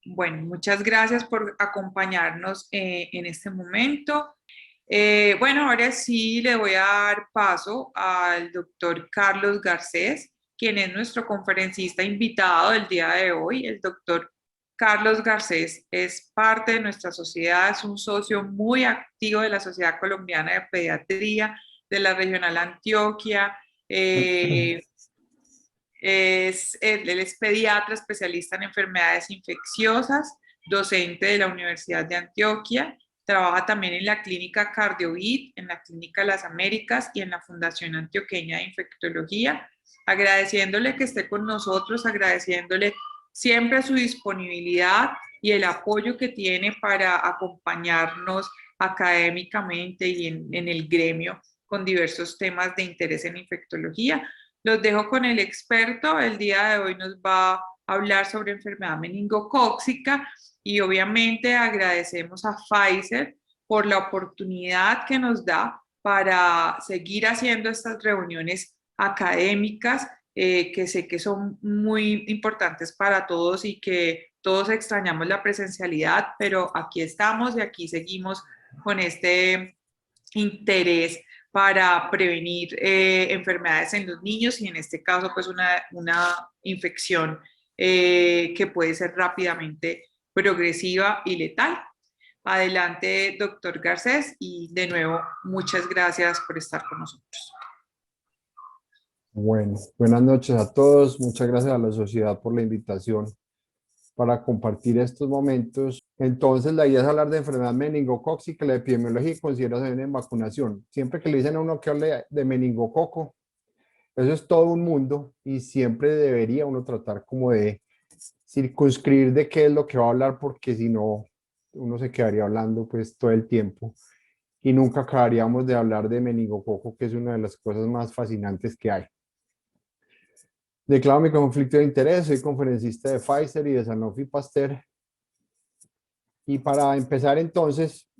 Bueno, muchas gracias por acompañarnos en este momento. Bueno, ahora sí le voy a dar paso al doctor Carlos Garcés, quien es nuestro conferencista invitado del día de hoy. El doctor Carlos Garcés es parte de nuestra sociedad, es un socio muy activo de la Sociedad Colombiana de Pediatría, de la Regional Antioquia. eh, Él es pediatra especialista en enfermedades infecciosas, docente de la Universidad de Antioquia, trabaja también en la clínica Cardiovid, en la clínica Las Américas y en la Fundación Antioqueña de Infectología, agradeciéndole que esté con nosotros, agradeciéndole siempre su disponibilidad y el apoyo que tiene para acompañarnos académicamente y en el gremio con diversos temas de interés en infectología. Los dejo con el experto. El día de hoy nos va a hablar sobre enfermedad meningocócica y obviamente agradecemos a Pfizer por la oportunidad que nos da para seguir haciendo estas reuniones académicas que sé que son muy importantes para todos y que todos extrañamos la presencialidad, pero aquí estamos y aquí seguimos con este interés para prevenir enfermedades en los niños y en este caso pues una infección que puede ser rápidamente progresiva y letal. Adelante, doctor Garcés, y de nuevo, muchas gracias por estar con nosotros. Bueno, buenas noches a todos. Muchas gracias a la sociedad por la invitación para compartir estos momentos. Entonces, la idea es hablar de enfermedad meningocócica, la epidemiología y consideración en vacunación. Siempre que le dicen a uno que hable de meningococo, eso es todo un mundo y siempre debería uno tratar como de circunscribir de qué es lo que va a hablar, porque si no, uno se quedaría hablando pues todo el tiempo y nunca acabaríamos de hablar de meningococo, que es una de las cosas más fascinantes que hay. Declaro mi conflicto de interés, soy conferencista de Pfizer y de Sanofi Pasteur. Y para empezar entonces,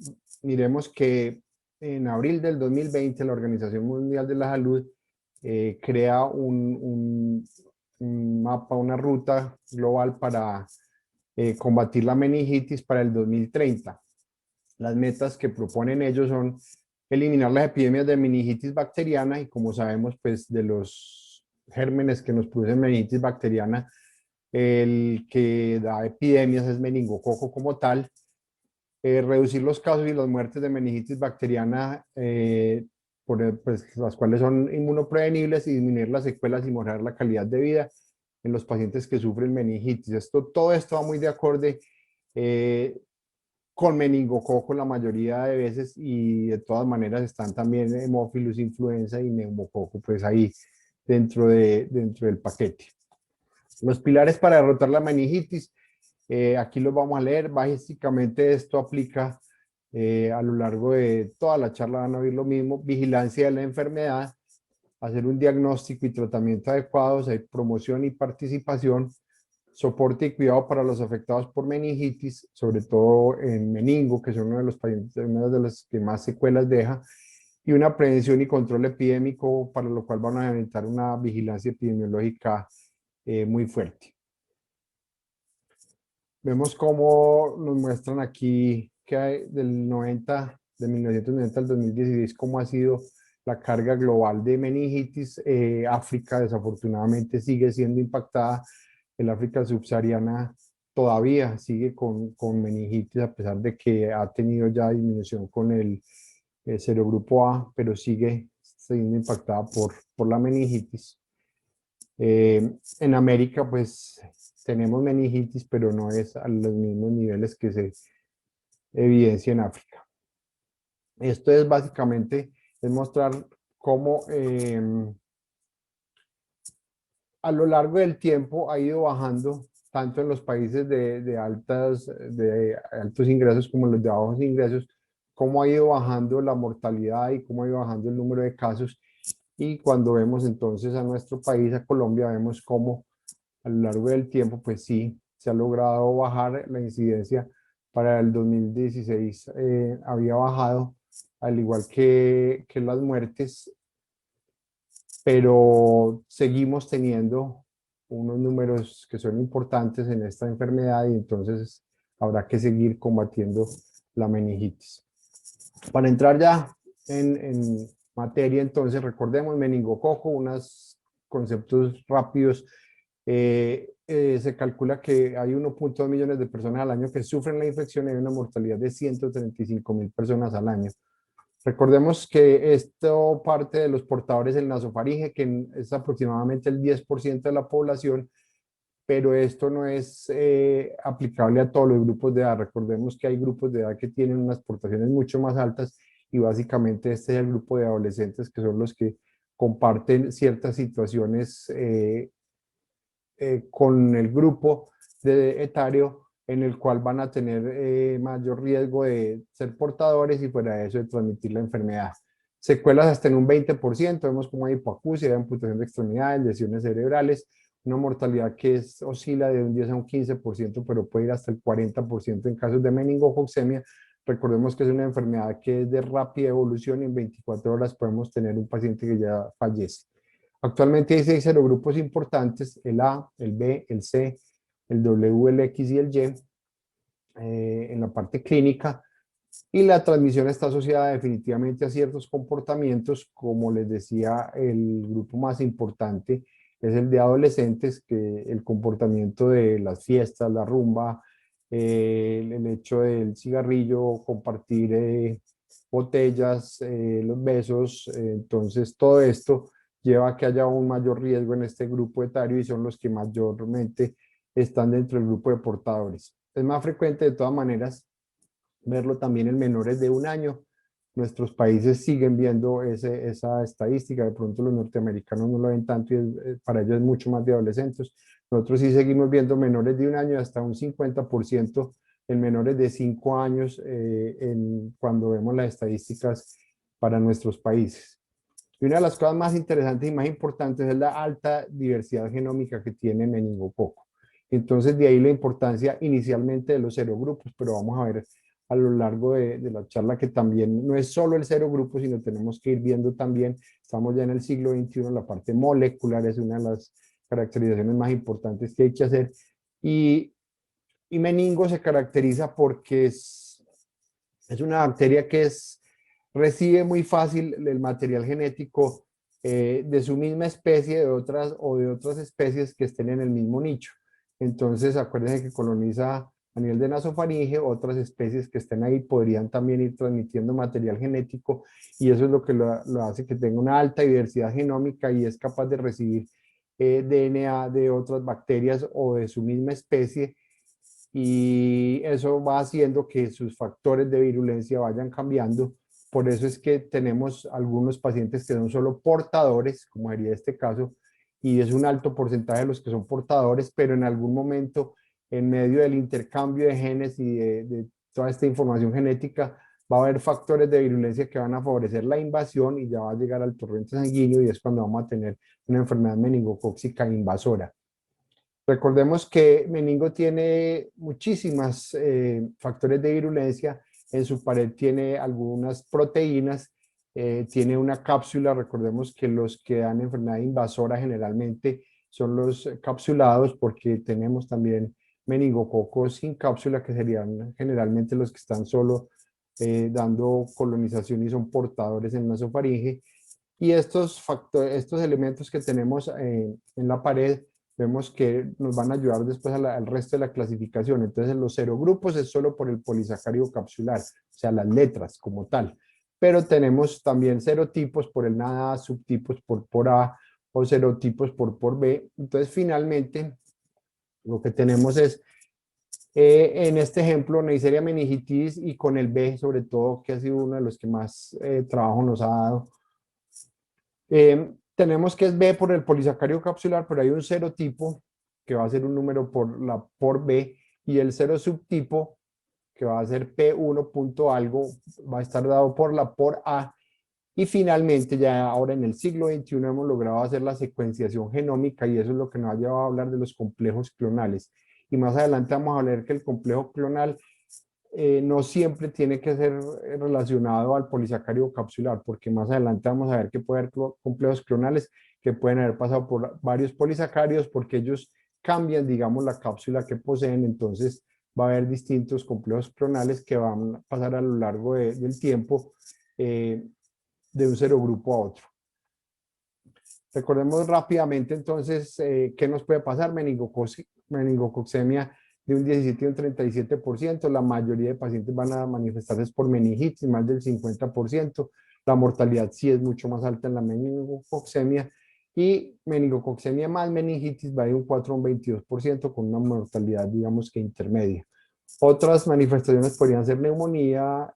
miremos que en abril del 2020 la Organización Mundial de la Salud crea un mapa, una ruta global para combatir la meningitis para el 2030. Las metas que proponen ellos son eliminar las epidemias de meningitis bacteriana y, como sabemos, pues de los gérmenes que nos producen meningitis bacteriana, el que da epidemias es meningococo como tal. Reducir los casos y las muertes de meningitis bacteriana, pues, las cuales son inmunoprevenibles, y disminuir las secuelas y mejorar la calidad de vida en los pacientes que sufren meningitis. Todo esto va muy de acorde eh, con meningococo la mayoría de veces, y de todas maneras están también hemófilos, influenza y neumococo, pues ahí dentro del paquete. Los pilares para derrotar la meningitis, aquí los vamos a leer. Básicamente esto aplica a lo largo de toda la charla, van a oír lo mismo: vigilancia de la enfermedad, hacer un diagnóstico y tratamiento adecuados, hay promoción y participación, soporte y cuidado para los afectados por meningitis, sobre todo en meningo, que son uno de los pacientes, una de las que más secuelas deja, y una prevención y control epidémico, para lo cual van a necesitar una vigilancia epidemiológica muy fuerte. Vemos cómo nos muestran aquí que hay de 1990 al 2016, cómo ha sido la carga global de meningitis. África desafortunadamente sigue siendo impactada. El África subsahariana todavía sigue con meningitis, a pesar de que ha tenido ya disminución con el serogrupo A, pero sigue siendo impactada por la meningitis. En América, pues tenemos meningitis, pero no es a los mismos niveles que se evidencia en África. Esto es básicamente es mostrar cómo a lo largo del tiempo ha ido bajando, tanto en los países de altos ingresos como en los de bajos ingresos, cómo ha ido bajando la mortalidad y cómo ha ido bajando el número de casos. Y cuando vemos entonces a nuestro país, a Colombia, vemos cómo a lo largo del tiempo, pues sí, se ha logrado bajar la incidencia. Para el 2016 había bajado, al igual que las muertes, pero seguimos teniendo unos números que son importantes en esta enfermedad y entonces habrá que seguir combatiendo la meningitis. Para entrar ya en materia, entonces recordemos meningococo, unos conceptos rápidos. Se calcula que hay 1.2 millones de personas al año que sufren la infección y hay una mortalidad de 135.000 personas al año. Recordemos que esto parte de los portadores del nasofaringe, que es aproximadamente el 10% de la población, pero esto no es aplicable a todos los grupos de edad. Recordemos que hay grupos de edad que tienen unas portaciones mucho más altas y básicamente este es el grupo de adolescentes que son los que comparten ciertas situaciones con el grupo etario en el cual van a tener mayor riesgo de ser portadores y fuera de eso de transmitir la enfermedad. Secuelas hasta en un 20%, vemos como hay hipoacusia, amputación de extremidades, lesiones cerebrales, una mortalidad que oscila de un 10 a un 15%, pero puede ir hasta el 40% en casos de meningococcemia. Recordemos que es una enfermedad que es de rápida evolución y en 24 horas podemos tener un paciente que ya fallece. Actualmente hay 6 serogrupos importantes, el A, el B, el C, el W, el X y el Y en la parte clínica, y la transmisión está asociada definitivamente a ciertos comportamientos. Como les decía, el grupo más importante es el de adolescentes, que el comportamiento de las fiestas, la rumba, el hecho del cigarrillo, compartir botellas, los besos, entonces todo esto lleva a que haya un mayor riesgo en este grupo etario y son los que mayormente están dentro del grupo de portadores. Es más frecuente de todas maneras verlo también en menores de 1 año. Nuestros países siguen viendo esa estadística, de pronto los norteamericanos no lo ven tanto y para ellos es mucho más de adolescentes. Nosotros sí seguimos viendo menores de 1 año hasta un 50% en menores de 5 años cuando vemos las estadísticas para nuestros países. Y una de las cosas más interesantes y más importantes es la alta diversidad genómica que tiene meningococo. Entonces, de ahí la importancia inicialmente de los serogrupos, pero vamos a ver a lo largo de la charla que también no es solo el serogrupo, sino tenemos que ir viendo también, estamos ya en el siglo XXI, la parte molecular es una de las caracterizaciones más importantes que hay que hacer. Y meningo se caracteriza porque es una bacteria que recibe muy fácil el material genético de su misma especie de otras especies que estén en el mismo nicho. Entonces, acuérdense que coloniza a nivel de nasofaringe, otras especies que estén ahí podrían también ir transmitiendo material genético y eso es lo que lo hace que tenga una alta diversidad genómica y es capaz de recibir DNA de otras bacterias o de su misma especie y eso va haciendo que sus factores de virulencia vayan cambiando. Por eso es que tenemos algunos pacientes que son solo portadores, como sería este caso, y es un alto porcentaje de los que son portadores, pero en algún momento, en medio del intercambio de genes y de toda esta información genética, va a haber factores de virulencia que van a favorecer la invasión y ya va a llegar al torrente sanguíneo y es cuando vamos a tener una enfermedad meningocócica invasora. Recordemos que meningo tiene muchísimas factores de virulencia, en su pared tiene algunas proteínas, tiene una cápsula. Recordemos que los que dan enfermedad invasora generalmente son los capsulados porque tenemos también meningococos sin cápsula que serían generalmente los que están solo dando colonización y son portadores en nasofaringe. Y estos elementos que tenemos en la pared vemos que nos van a ayudar después al resto de la clasificación. Entonces, los serogrupos es solo por el polisacárido capsular, o sea, las letras como tal. Pero tenemos también serotipos por el NADA, subtipos por A o serotipos por B. Entonces, finalmente, lo que tenemos es, en este ejemplo, Neisseria meningitis y con el B, sobre todo, que ha sido uno de los que más trabajo nos ha dado. Tenemos que es B por el polisacárido capsular, pero hay un serotipo que va a ser un número por B y el sero subtipo que va a ser P1 punto algo va a estar dado por A. Y finalmente, ya ahora en el siglo XXI hemos logrado hacer la secuenciación genómica y eso es lo que nos ha llevado a hablar de los complejos clonales. Y más adelante vamos a ver que el complejo clonal no siempre tiene que ser relacionado al polisacárido capsular, porque más adelante vamos a ver que puede haber complejos clonales que pueden haber pasado por varios polisacáridos porque ellos cambian, digamos, la cápsula que poseen, entonces va a haber distintos complejos clonales que van a pasar a lo largo del tiempo de un serogrupo a otro. Recordemos rápidamente entonces qué nos puede pasar. Meningococcemia de un 17 y un 37%. La mayoría de pacientes van a manifestarse por meningitis, más del 50%. La mortalidad sí es mucho más alta en la meningococcemia. Y meningococcemia más meningitis va de un 4 a un 22% con una mortalidad, digamos que intermedia. Otras manifestaciones podrían ser neumonía,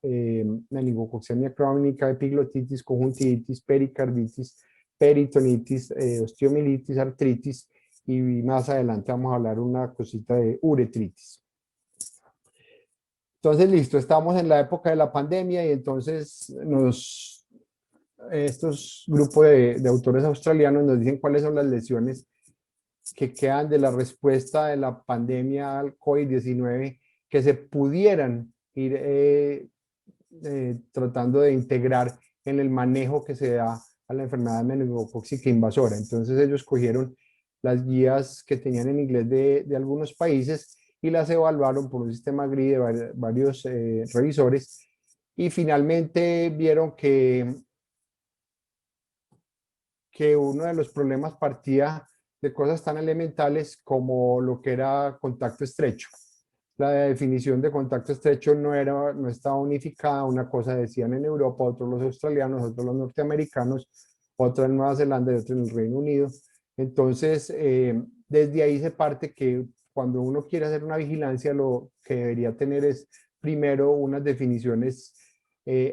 meningococcemia crónica, epiglotitis, conjuntivitis, pericarditis, peritonitis, osteomielitis, artritis y más adelante vamos a hablar una cosita de uretritis. Entonces, listo, estamos en la época de la pandemia y entonces estos grupos de autores australianos nos dicen cuáles son las lesiones que quedan de la respuesta de la pandemia al COVID-19 que se pudieran ir tratando de integrar en el manejo que se da a la enfermedad meningocócica invasora. Entonces ellos cogieron las guías que tenían en inglés de algunos países y las evaluaron por un sistema GRI de varios revisores y finalmente vieron que uno de los problemas partía de cosas tan elementales como lo que era contacto estrecho. La definición de contacto estrecho no estaba unificada, una cosa decían en Europa, otros los australianos, otros los norteamericanos, otra en Nueva Zelanda y otra en el Reino Unido. Entonces, desde ahí se parte que cuando uno quiere hacer una vigilancia, lo que debería tener es primero unas definiciones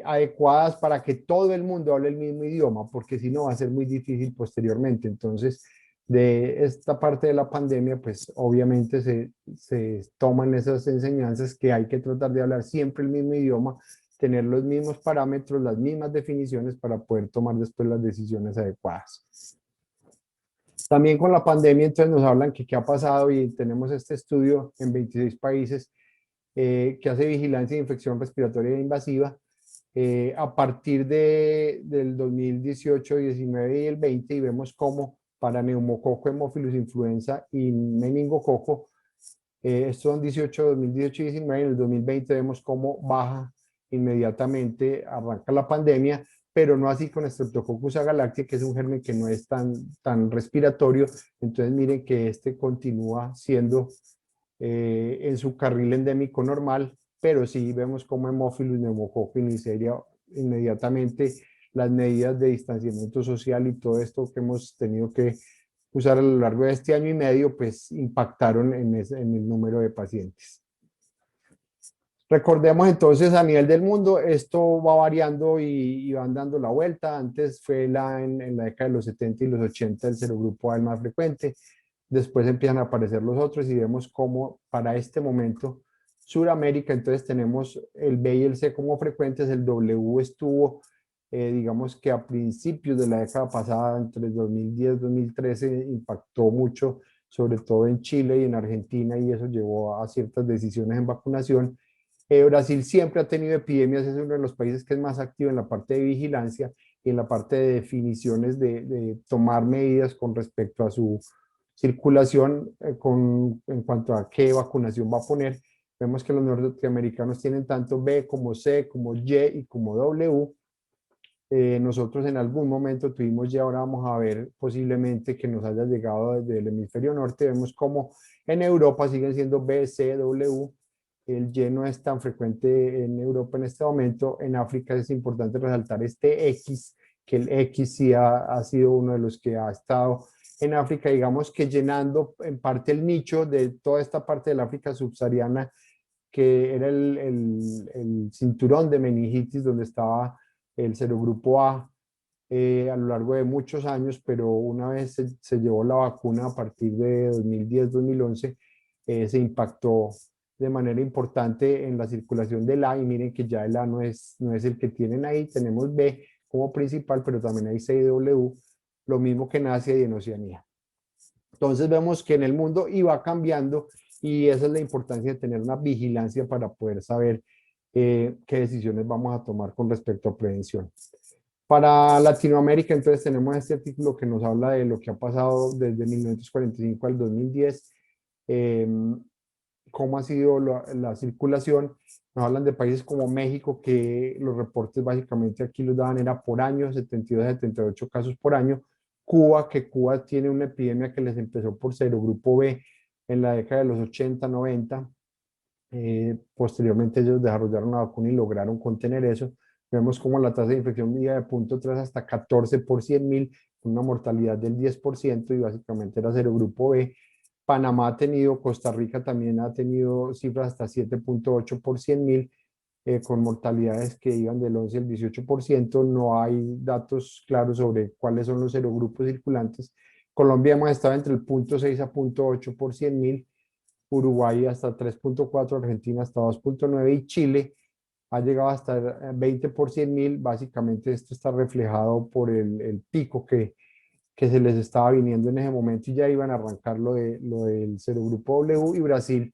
adecuadas para que todo el mundo hable el mismo idioma, porque si no va a ser muy difícil posteriormente. Entonces, de esta parte de la pandemia, pues obviamente se toman esas enseñanzas que hay que tratar de hablar siempre el mismo idioma, tener los mismos parámetros, las mismas definiciones para poder tomar después las decisiones adecuadas. También con la pandemia, entonces nos hablan que qué ha pasado y tenemos este estudio en 26 países que hace vigilancia de infección respiratoria invasiva a partir del 2018, 19 y el 20 y vemos cómo para neumococo, hemófilus influenza y meningococo, estos son 2018 y 19, en el 2020 vemos cómo baja inmediatamente, arranca la pandemia, pero no así con Streptococcus agalactiae, que es un germen que no es tan respiratorio, entonces miren que este continúa siendo en su carril endémico normal, pero sí vemos como hemófilus, neumococo y neisseria inmediatamente las medidas de distanciamiento social y todo esto que hemos tenido que usar a lo largo de este año y medio, pues impactaron en el número de pacientes. Recordemos entonces a nivel del mundo, esto va variando y van dando la vuelta. Antes fue en la década de los 70 y los 80 el serogrupo A el más frecuente. Después empiezan a aparecer los otros y vemos cómo para este momento Suramérica, entonces tenemos el B y el C como frecuentes, el W estuvo, digamos que a principios de la década pasada, entre 2010 y 2013, impactó mucho, sobre todo en Chile y en Argentina, y eso llevó a ciertas decisiones en vacunación. Brasil siempre ha tenido epidemias, es uno de los países que es más activo en la parte de vigilancia y en la parte de definiciones de tomar medidas con respecto a su circulación en cuanto a qué vacunación va a poner. Vemos que los norteamericanos tienen tanto B como C, como Y y como W. Nosotros en algún momento tuvimos y ahora vamos a ver posiblemente que nos haya llegado desde el hemisferio norte. Vemos como en Europa siguen siendo B, C, W. El Y no es tan frecuente en Europa en este momento. En África es importante resaltar este X, que el X sí ha sido uno de los que ha estado en África, digamos que llenando en parte el nicho de toda esta parte del África subsahariana, que era el cinturón de meningitis donde estaba el serogrupo A a lo largo de muchos años, pero una vez se llevó la vacuna a partir de 2010-2011, se impactó de manera importante en la circulación del A y miren que ya el A no es el que tienen ahí, tenemos B como principal, pero también hay C y W, lo mismo que en Asia y en Oceanía. Entonces vemos que en el mundo iba cambiando y esa es la importancia de tener una vigilancia para poder saber qué decisiones vamos a tomar con respecto a prevención. Para Latinoamérica, entonces tenemos este artículo que nos habla de lo que ha pasado desde 1945 al 2010, cómo ha sido la circulación. Nos hablan de países como México, que los reportes básicamente aquí los daban era por año, 72 a 78 casos por año. Cuba, que Cuba tiene una epidemia que les empezó por serogrupo B en la década de los 80, 90. Posteriormente ellos desarrollaron una vacuna y lograron contener eso. Vemos como la tasa de infección iba de 0.3 hasta 14 por 100.000, con una mortalidad del 10% y básicamente era serogrupo B. Panamá ha tenido, Costa Rica también ha tenido cifras hasta 7.8 por 100.000, con mortalidades que iban del 11 al 18%. No hay datos claros sobre cuáles son los serogrupos circulantes. Colombia hemos estado entre el 0.6 a 0.8 por 100.000, Uruguay hasta 3.4, Argentina hasta 2.9 y Chile ha llegado hasta 20 por 100.000. Básicamente esto está reflejado por el pico que se les estaba viniendo en ese momento y ya iban a arrancar lo del serogrupo W. Y Brasil,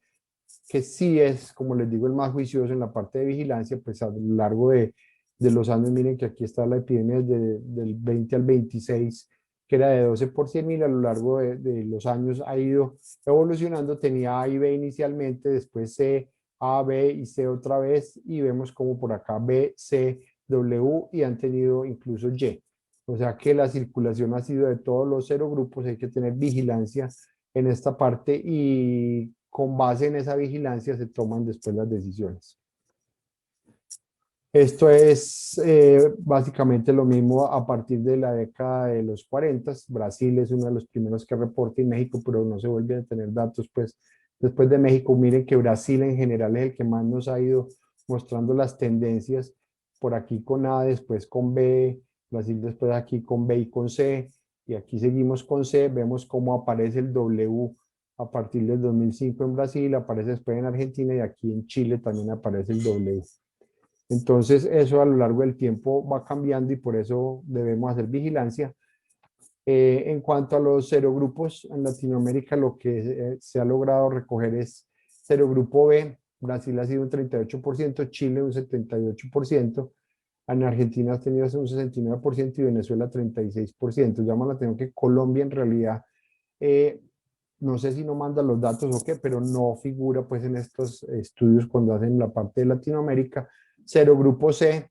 que sí es, como les digo, el más juicioso en la parte de vigilancia, pues a lo largo de los años, miren que aquí está la epidemia del 20 al 26, que era de 12 por 100.000, a lo largo de los años ha ido evolucionando. Tenía A y B inicialmente, después C, A, B y C otra vez, y vemos como por acá B, C, W y han tenido incluso Y. O sea que la circulación ha sido de todos los serogrupos. Hay que tener vigilancia en esta parte y con base en esa vigilancia se toman después las decisiones. Esto es básicamente lo mismo a partir de la década de los 40. Brasil es uno de los primeros que reporta y México, pero no se vuelve a tener datos pues después de México. Miren que Brasil en general es el que más nos ha ido mostrando las tendencias, por aquí con A, después con B, Brasil después aquí con B y con C, y aquí seguimos con C. Vemos cómo aparece el W a partir del 2005 en Brasil, aparece después en Argentina y aquí en Chile también aparece el W. Entonces eso a lo largo del tiempo va cambiando y por eso debemos hacer vigilancia. En cuanto a los serogrupos en Latinoamérica, lo que se ha logrado recoger es serogrupo B. Brasil ha sido un 38%, Chile un 78%, en Argentina ha tenido un 69% y Venezuela 36%. Llama la atención que Colombia en realidad, no sé si no manda los datos o qué, pero no figura pues en estos estudios cuando hacen la parte de Latinoamérica. Serogrupo C,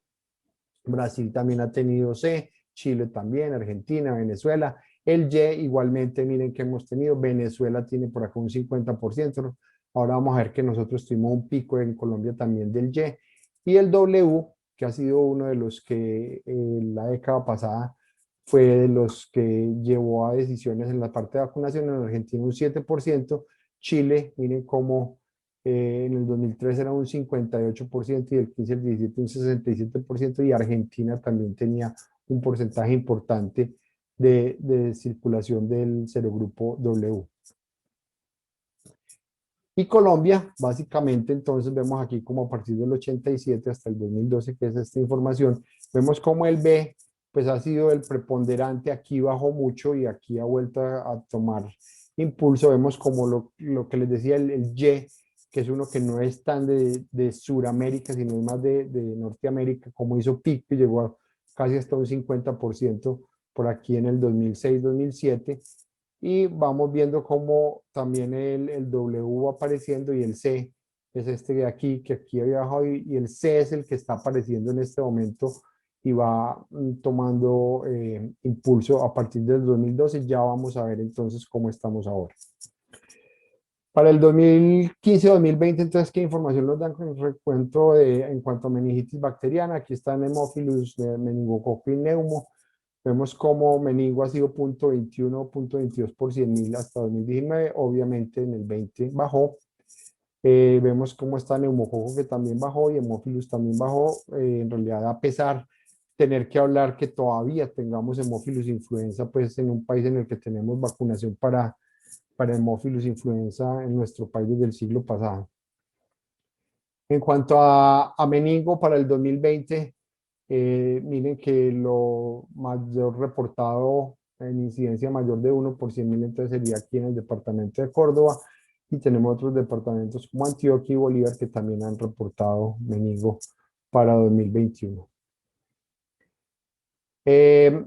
Brasil también ha tenido C, Chile también, Argentina, Venezuela. El Y igualmente, miren que hemos tenido, Venezuela tiene por acá un 50%. Ahora vamos a ver que nosotros tuvimos un pico en Colombia también del Y. Y el W, que ha sido uno de los que la década pasada fue de los que llevó a decisiones en la parte de vacunación. En Argentina un 7%, Chile, miren cómo en el 2003 era un 58% y el 15 al 17 un 67%, y Argentina también tenía un porcentaje importante de circulación del serogrupo W. Y Colombia, básicamente, entonces vemos aquí como a partir del 87 hasta el 2012, que es esta información, vemos como el B, pues ha sido el preponderante. Aquí bajó mucho y aquí ha vuelto a tomar impulso. Vemos como lo que les decía, el Y, que es uno que no es tan de Suramérica, sino es más de Norteamérica, como hizo pico y llegó a casi hasta un 50% por aquí en el 2006-2007. Y vamos viendo cómo también el W va apareciendo y el C es este de aquí, que aquí había bajado, y el C es el que está apareciendo en este momento y va tomando impulso a partir del 2012. Ya vamos a ver entonces cómo estamos ahora. Para el 2015-2020, entonces, ¿qué información nos dan con el recuento en cuanto a meningitis bacteriana? Aquí está Haemophilus, meningococo y neumo. Vemos cómo meningo ha sido 0.21, 0.22 por 100.000 hasta 2019. Obviamente en el 20 bajó. Vemos cómo está neumococo, que también bajó, y Haemophilus también bajó. En realidad, a pesar tener que hablar que todavía tengamos Haemophilus influenza, pues en un país en el que tenemos vacunación para Haemophilus influenza en nuestro país desde el siglo pasado. En cuanto a meningo para el 2020, miren que lo mayor reportado en incidencia mayor de 1 por 100.000, entonces sería aquí en el departamento de Córdoba, y tenemos otros departamentos como Antioquia y Bolívar que también han reportado meningo para 2021. Eh,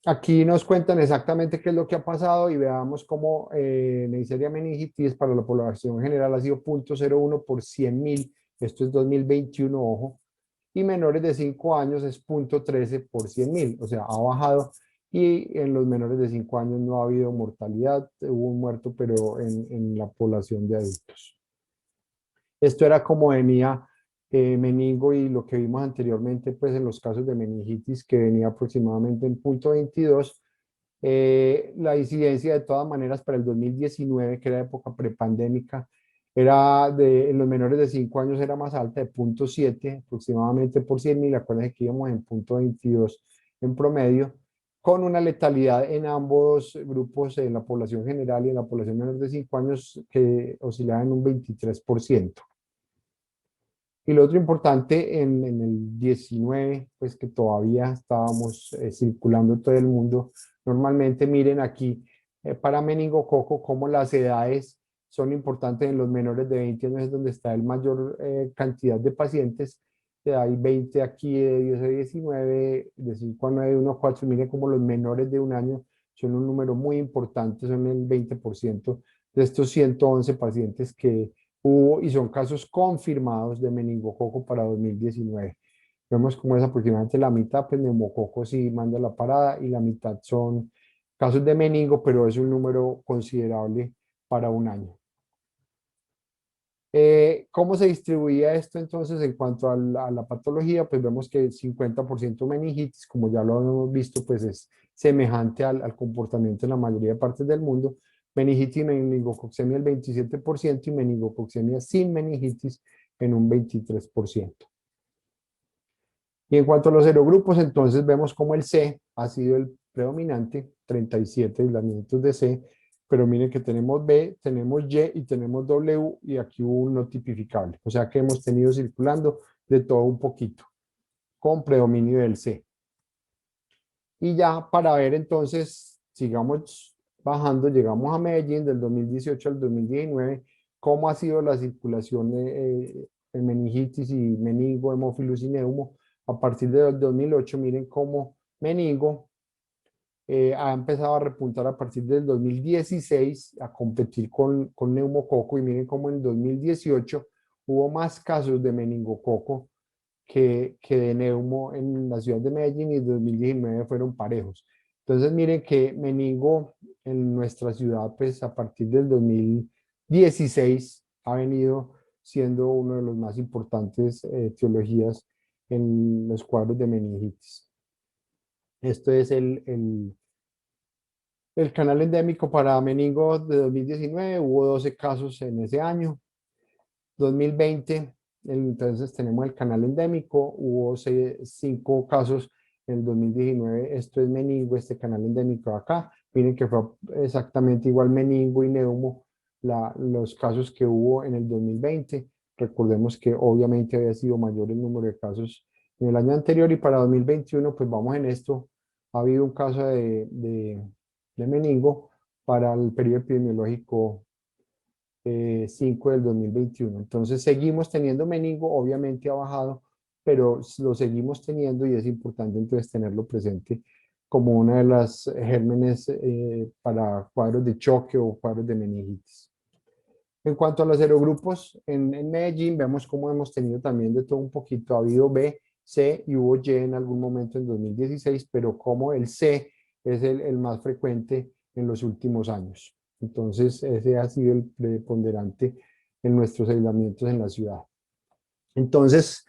Aquí nos cuentan exactamente qué es lo que ha pasado y veamos cómo Neisseria meningitis para la población general ha sido 0.01 por 100.000, esto es 2021, ojo, y menores de 5 años es 0.13 por 100.000, o sea, ha bajado y en los menores de 5 años no ha habido mortalidad, hubo un muerto, pero en la población de adultos. Esto era como venía meningo y lo que vimos anteriormente, pues en los casos de meningitis que venía aproximadamente en 0.22. La incidencia de todas maneras para el 2019, que era época prepandémica, en los menores de 5 años era más alta, de 0.7 aproximadamente por 100.000. Acuérdense que íbamos en 0.22 en promedio, con una letalidad en ambos grupos, en la población general y en la población menor de 5 años, que oscilaba en un 23%. Y lo otro importante en el 19, pues que todavía estábamos circulando en todo el mundo, normalmente miren aquí para meningococo cómo las edades son importantes en los menores de 20 años, es donde está el mayor cantidad de pacientes. Hay 20 aquí, de 10 a 19, de 5 a 9, 1 a 4, miren cómo los menores de un año son un número muy importante, son el 20% de estos 111 pacientes que hubo y son casos confirmados de meningococo para 2019. Vemos como es aproximadamente la mitad, pues neumococo sí manda la parada y la mitad son casos de meningo, pero es un número considerable para un año. ¿Cómo se distribuía esto entonces en cuanto a la patología? Pues vemos que el 50% meningitis, como ya lo hemos visto, pues es semejante al comportamiento en la mayoría de partes del mundo. Meningitis y meningococcemia el 27% y meningococcemia sin meningitis en un 23%. Y en cuanto a los serogrupos, entonces vemos como el C ha sido el predominante, 37 aislamientos de C, pero miren que tenemos B, tenemos Y y tenemos W y aquí hubo un no tipificable. O sea que hemos tenido circulando de todo un poquito, con predominio del C. Y ya para ver entonces, sigamos bajando, llegamos a Medellín del 2018 al 2019, cómo ha sido la circulación de meningitis y meningo, hemófilus y neumo. A partir del 2008, miren cómo meningo ha empezado a repuntar a partir del 2016 a competir con neumococo y miren cómo en el 2018 hubo más casos de meningococo que de neumo en la ciudad de Medellín y en 2019 fueron parejos. Entonces miren que meningo en nuestra ciudad pues a partir del 2016 ha venido siendo uno de los más importantes etiologías en los cuadros de meningitis. Esto es el canal endémico para meningo de 2019, hubo 12 casos en ese año. 2020, entonces tenemos el canal endémico, hubo 5 casos en el 2019, esto es meningo, este canal endémico acá, miren que fue exactamente igual meningo y neumo los casos que hubo en el 2020, recordemos que obviamente había sido mayor el número de casos en el año anterior y para 2021 pues vamos en esto, ha habido un caso de meningo para el periodo epidemiológico 5 del 2021. Entonces seguimos teniendo meningo, obviamente ha bajado, pero lo seguimos teniendo y es importante entonces tenerlo presente como una de las gérmenes para cuadros de choque o cuadros de meningitis. En cuanto a los serogrupos, en Medellín vemos cómo hemos tenido también de todo un poquito. Ha habido B, C y hubo Y en algún momento en 2016, pero como el C es el más frecuente en los últimos años. Entonces, ese ha sido el preponderante en nuestros aislamientos en la ciudad. Entonces,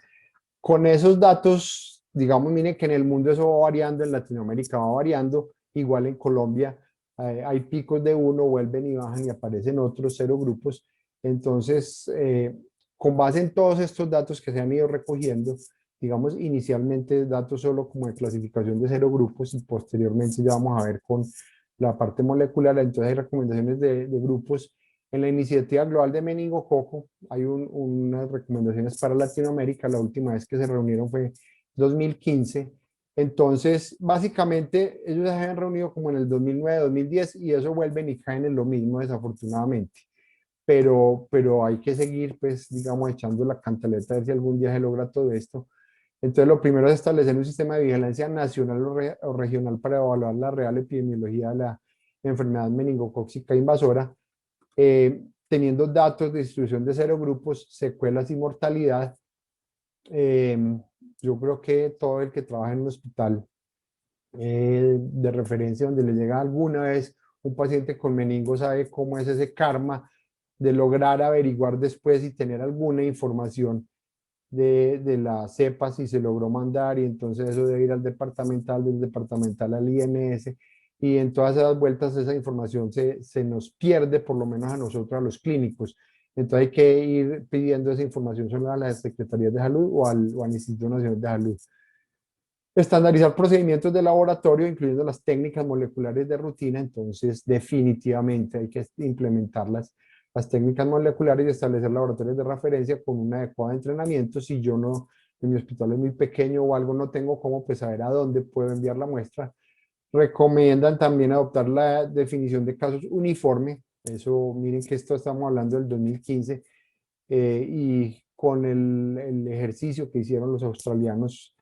con esos datos, digamos, miren que en el mundo eso va variando, en Latinoamérica va variando, igual en Colombia hay picos de uno, vuelven y bajan y aparecen otros serogrupos. Entonces, con base en todos estos datos que se han ido recogiendo, digamos, inicialmente datos solo como de clasificación de serogrupos y posteriormente ya vamos a ver con la parte molecular, entonces hay recomendaciones de grupos. En la iniciativa global de meningococo hay unas recomendaciones para Latinoamérica. La última vez que se reunieron fue 2015. Entonces, básicamente, ellos se habían reunido como en el 2009, 2010 y eso vuelven y caen en lo mismo, desafortunadamente. Pero hay que seguir, pues, digamos, echando la cantaleta a ver si algún día se logra todo esto. Entonces, lo primero es establecer un sistema de vigilancia nacional o regional para evaluar la real epidemiología de la enfermedad meningocócica invasora, teniendo datos de distribución de serogrupos, secuelas y mortalidad. Yo creo que todo el que trabaja en un hospital de referencia donde le llega alguna vez un paciente con meningo sabe cómo es ese karma de lograr averiguar después y tener alguna información de la cepa si se logró mandar, y entonces eso debe ir al departamental, del departamental al INS, y en todas esas vueltas esa información se nos pierde, por lo menos a nosotros, a los clínicos. Entonces hay que ir pidiendo esa información solo a las secretarías de salud o al Instituto Nacional de Salud. Estandarizar procedimientos de laboratorio, incluyendo las técnicas moleculares de rutina. Entonces definitivamente hay que implementar las técnicas moleculares y establecer laboratorios de referencia con un adecuado entrenamiento. Si yo no, en mi hospital es muy pequeño o algo, no tengo cómo, pues saber a dónde puedo enviar la muestra. Recomiendan también adoptar la definición de casos uniforme. Eso, miren que esto estamos hablando del 2015, y con el ejercicio que hicieron los australianos,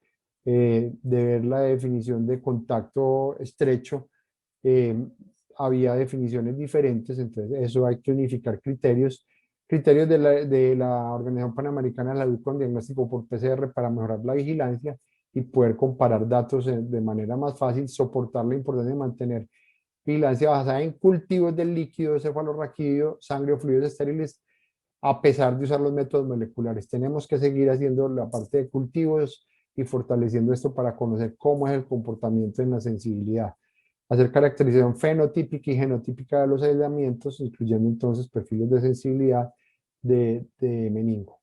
de ver la definición de contacto estrecho, eh, había definiciones diferentes. Entonces eso hay que unificar criterios de la Organización Panamericana de la Salud con diagnóstico por PCR para mejorar la vigilancia y poder comparar datos de manera más fácil, soportar la importancia de mantener vigilancia basada en cultivos del líquido cefalorraquídeo, sangre o fluidos estériles, a pesar de usar los métodos moleculares. Tenemos que seguir haciendo la parte de cultivos y fortaleciendo esto para conocer cómo es el comportamiento en la sensibilidad. Hacer caracterización fenotípica y genotípica de los aislamientos, incluyendo entonces perfiles de sensibilidad de meningo.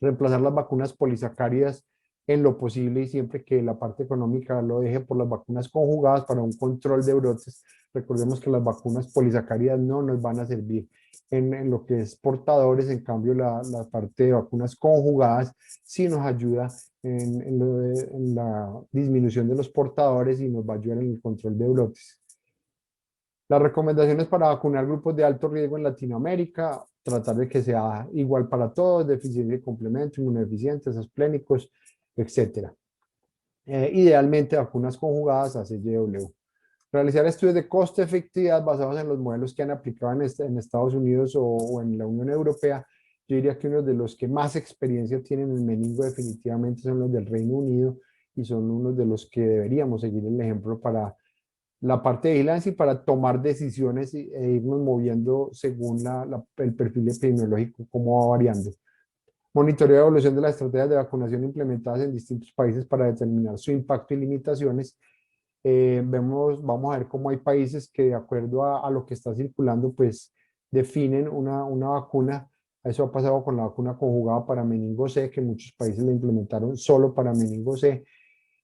Reemplazar las vacunas polisacáridas en lo posible, y siempre que la parte económica lo deje, por las vacunas conjugadas para un control de brotes. Recordemos que las vacunas polisacáridas no nos van a servir en lo que es portadores. En cambio la parte de vacunas conjugadas sí nos ayuda en la disminución de los portadores y nos va a ayudar en el control de brotes. Las recomendaciones para vacunar grupos de alto riesgo en Latinoamérica: tratar de que sea igual para todos, deficiencia de complemento, inmunodeficientes, esplénicos, etc. Idealmente vacunas conjugadas a CYW. Realizar estudios de costo-efectividad basados en los modelos que han aplicado en Estados Unidos o en la Unión Europea. Yo diría que uno de los que más experiencia tienen en meningo definitivamente son los del Reino Unido, y son unos de los que deberíamos seguir el ejemplo para la parte de vigilancia y para tomar decisiones e irnos moviendo según el perfil epidemiológico, cómo va variando. Monitoreo de evolución de las estrategias de vacunación implementadas en distintos países para determinar su impacto y limitaciones. Vamos a ver cómo hay países que, de acuerdo a lo que está circulando, pues definen una vacuna. Eso ha pasado con la vacuna conjugada para meningo C, que muchos países la implementaron solo para meningo C.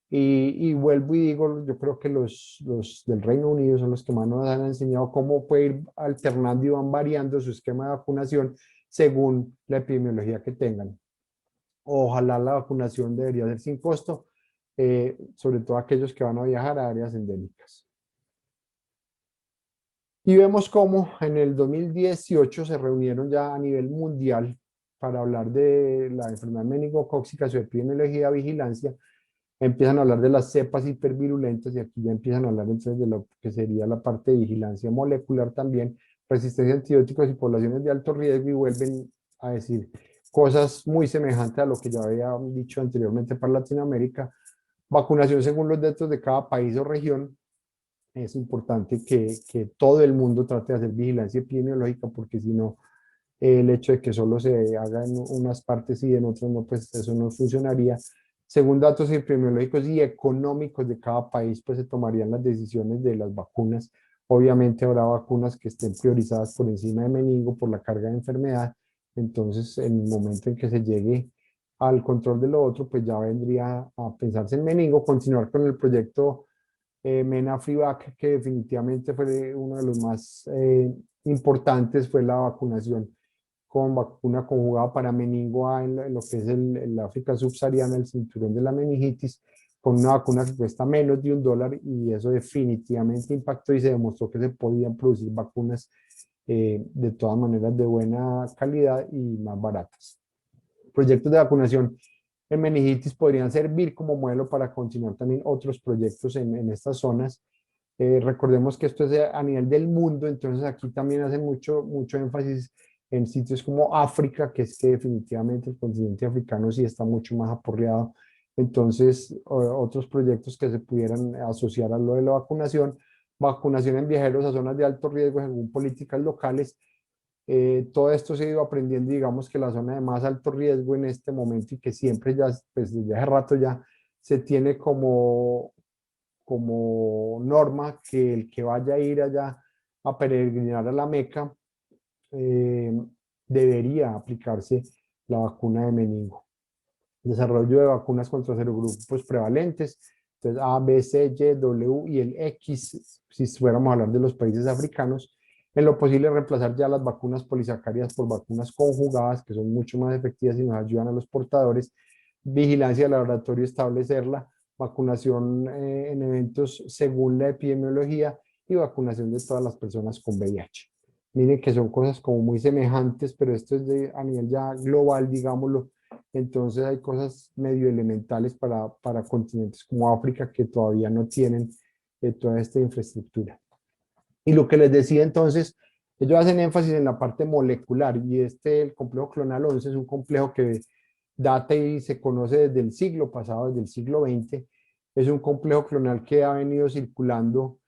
Y vuelvo y digo, yo creo que los del Reino Unido son los que más nos han enseñado cómo puede ir alternando y van variando su esquema de vacunación según la epidemiología que tengan. Ojalá la vacunación debería ser sin costo, sobre todo aquellos que van a viajar a áreas endémicas. Y vemos cómo en el 2018 se reunieron ya a nivel mundial para hablar de la enfermedad meningocócica, su epidemiología, vigilancia. Empiezan a hablar de las cepas hipervirulentas, y aquí ya empiezan a hablar entonces de lo que sería la parte de vigilancia molecular también, resistencia a antibióticos y poblaciones de alto riesgo, y vuelven a decir cosas muy semejantes a lo que ya había dicho anteriormente para Latinoamérica. Vacunación según los datos de cada país o región. Es importante que todo el mundo trate de hacer vigilancia epidemiológica, porque si no, el hecho de que solo se haga en unas partes y en otras no, pues eso no funcionaría. Según datos epidemiológicos y económicos de cada país, pues se tomarían las decisiones de las vacunas. Obviamente habrá vacunas que estén priorizadas por encima de meningo por la carga de enfermedad. Entonces, en el momento en que se llegue al control de lo otro, pues ya vendría a pensarse en meningo. Continuar con el proyecto MENA-FRIVAC, que definitivamente fue uno de los más importantes, fue la vacunación con vacuna conjugada para meningo A en lo que es el África subsahariana, el cinturón de la meningitis, con una vacuna que cuesta menos de $1, y eso definitivamente impactó y se demostró que se podían producir vacunas de todas maneras de buena calidad y más baratas. Proyectos de vacunación en meningitis podrían servir como modelo para continuar también otros proyectos en estas zonas. Recordemos que esto es a nivel del mundo, entonces aquí también hacen mucho énfasis en sitios como África, que es que definitivamente el continente africano sí está mucho más aporreado. Entonces, otros proyectos que se pudieran asociar a lo de la vacunación, vacunación en viajeros a zonas de alto riesgo según políticas locales. Todo esto se ha ido aprendiendo, digamos que la zona de más alto riesgo en este momento y que siempre ya, pues desde hace rato ya se tiene como norma que el que vaya a ir allá a peregrinar a la Meca eh, debería aplicarse la vacuna de meningo. Desarrollo de vacunas contra serogrupos prevalentes, entonces A, B, C, Y, W y el X, si fuéramos a hablar de los países africanos, en lo posible reemplazar ya las vacunas polisacáridas por vacunas conjugadas, que son mucho más efectivas y nos ayudan a los portadores, vigilancia de laboratorio, establecerla, vacunación en eventos según la epidemiología y vacunación de todas las personas con VIH. Miren que son cosas como muy semejantes, pero esto es a nivel ya global, digámoslo. Entonces hay cosas medio elementales para continentes como África que todavía no tienen toda esta infraestructura. Y lo que les decía entonces, ellos hacen énfasis en la parte molecular y el complejo clonal 11 es un complejo que data y se conoce desde el siglo pasado, desde el siglo XX. Es un complejo clonal que ha venido circulando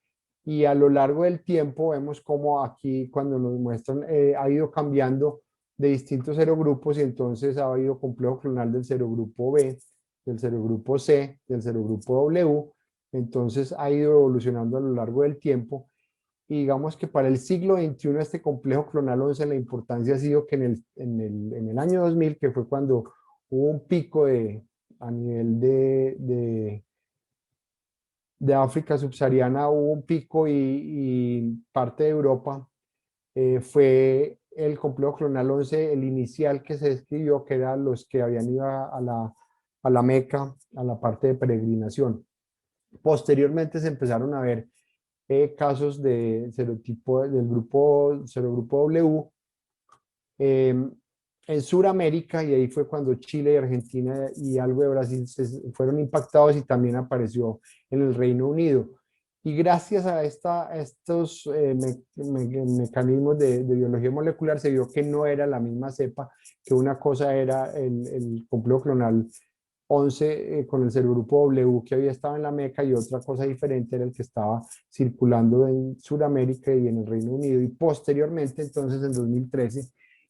y a lo largo del tiempo vemos como aquí cuando nos muestran ha ido cambiando de distintos serogrupos y entonces ha habido complejo clonal del serogrupo B, del serogrupo C, del serogrupo W, entonces ha ido evolucionando a lo largo del tiempo y digamos que para el siglo XXI este complejo clonal 11 la importancia ha sido que en el año 2000, que fue cuando hubo un pico a nivel de África subsahariana, hubo un pico y parte de Europa, fue el complejo clonal 11 el inicial que se describió, que eran los que habían ido a la Meca, a la parte de peregrinación. Posteriormente se empezaron a ver casos de serotipo del serogrupo W en Sudamérica y ahí fue cuando Chile y Argentina y algo de Brasil fueron impactados y también apareció en el Reino Unido. Y gracias a estos mecanismos de biología molecular se vio que no era la misma cepa, que una cosa era el complejo clonal 11 con el serogrupo W que había estado en la Meca y otra cosa diferente era el que estaba circulando en Sudamérica y en el Reino Unido. Y posteriormente, entonces en 2013,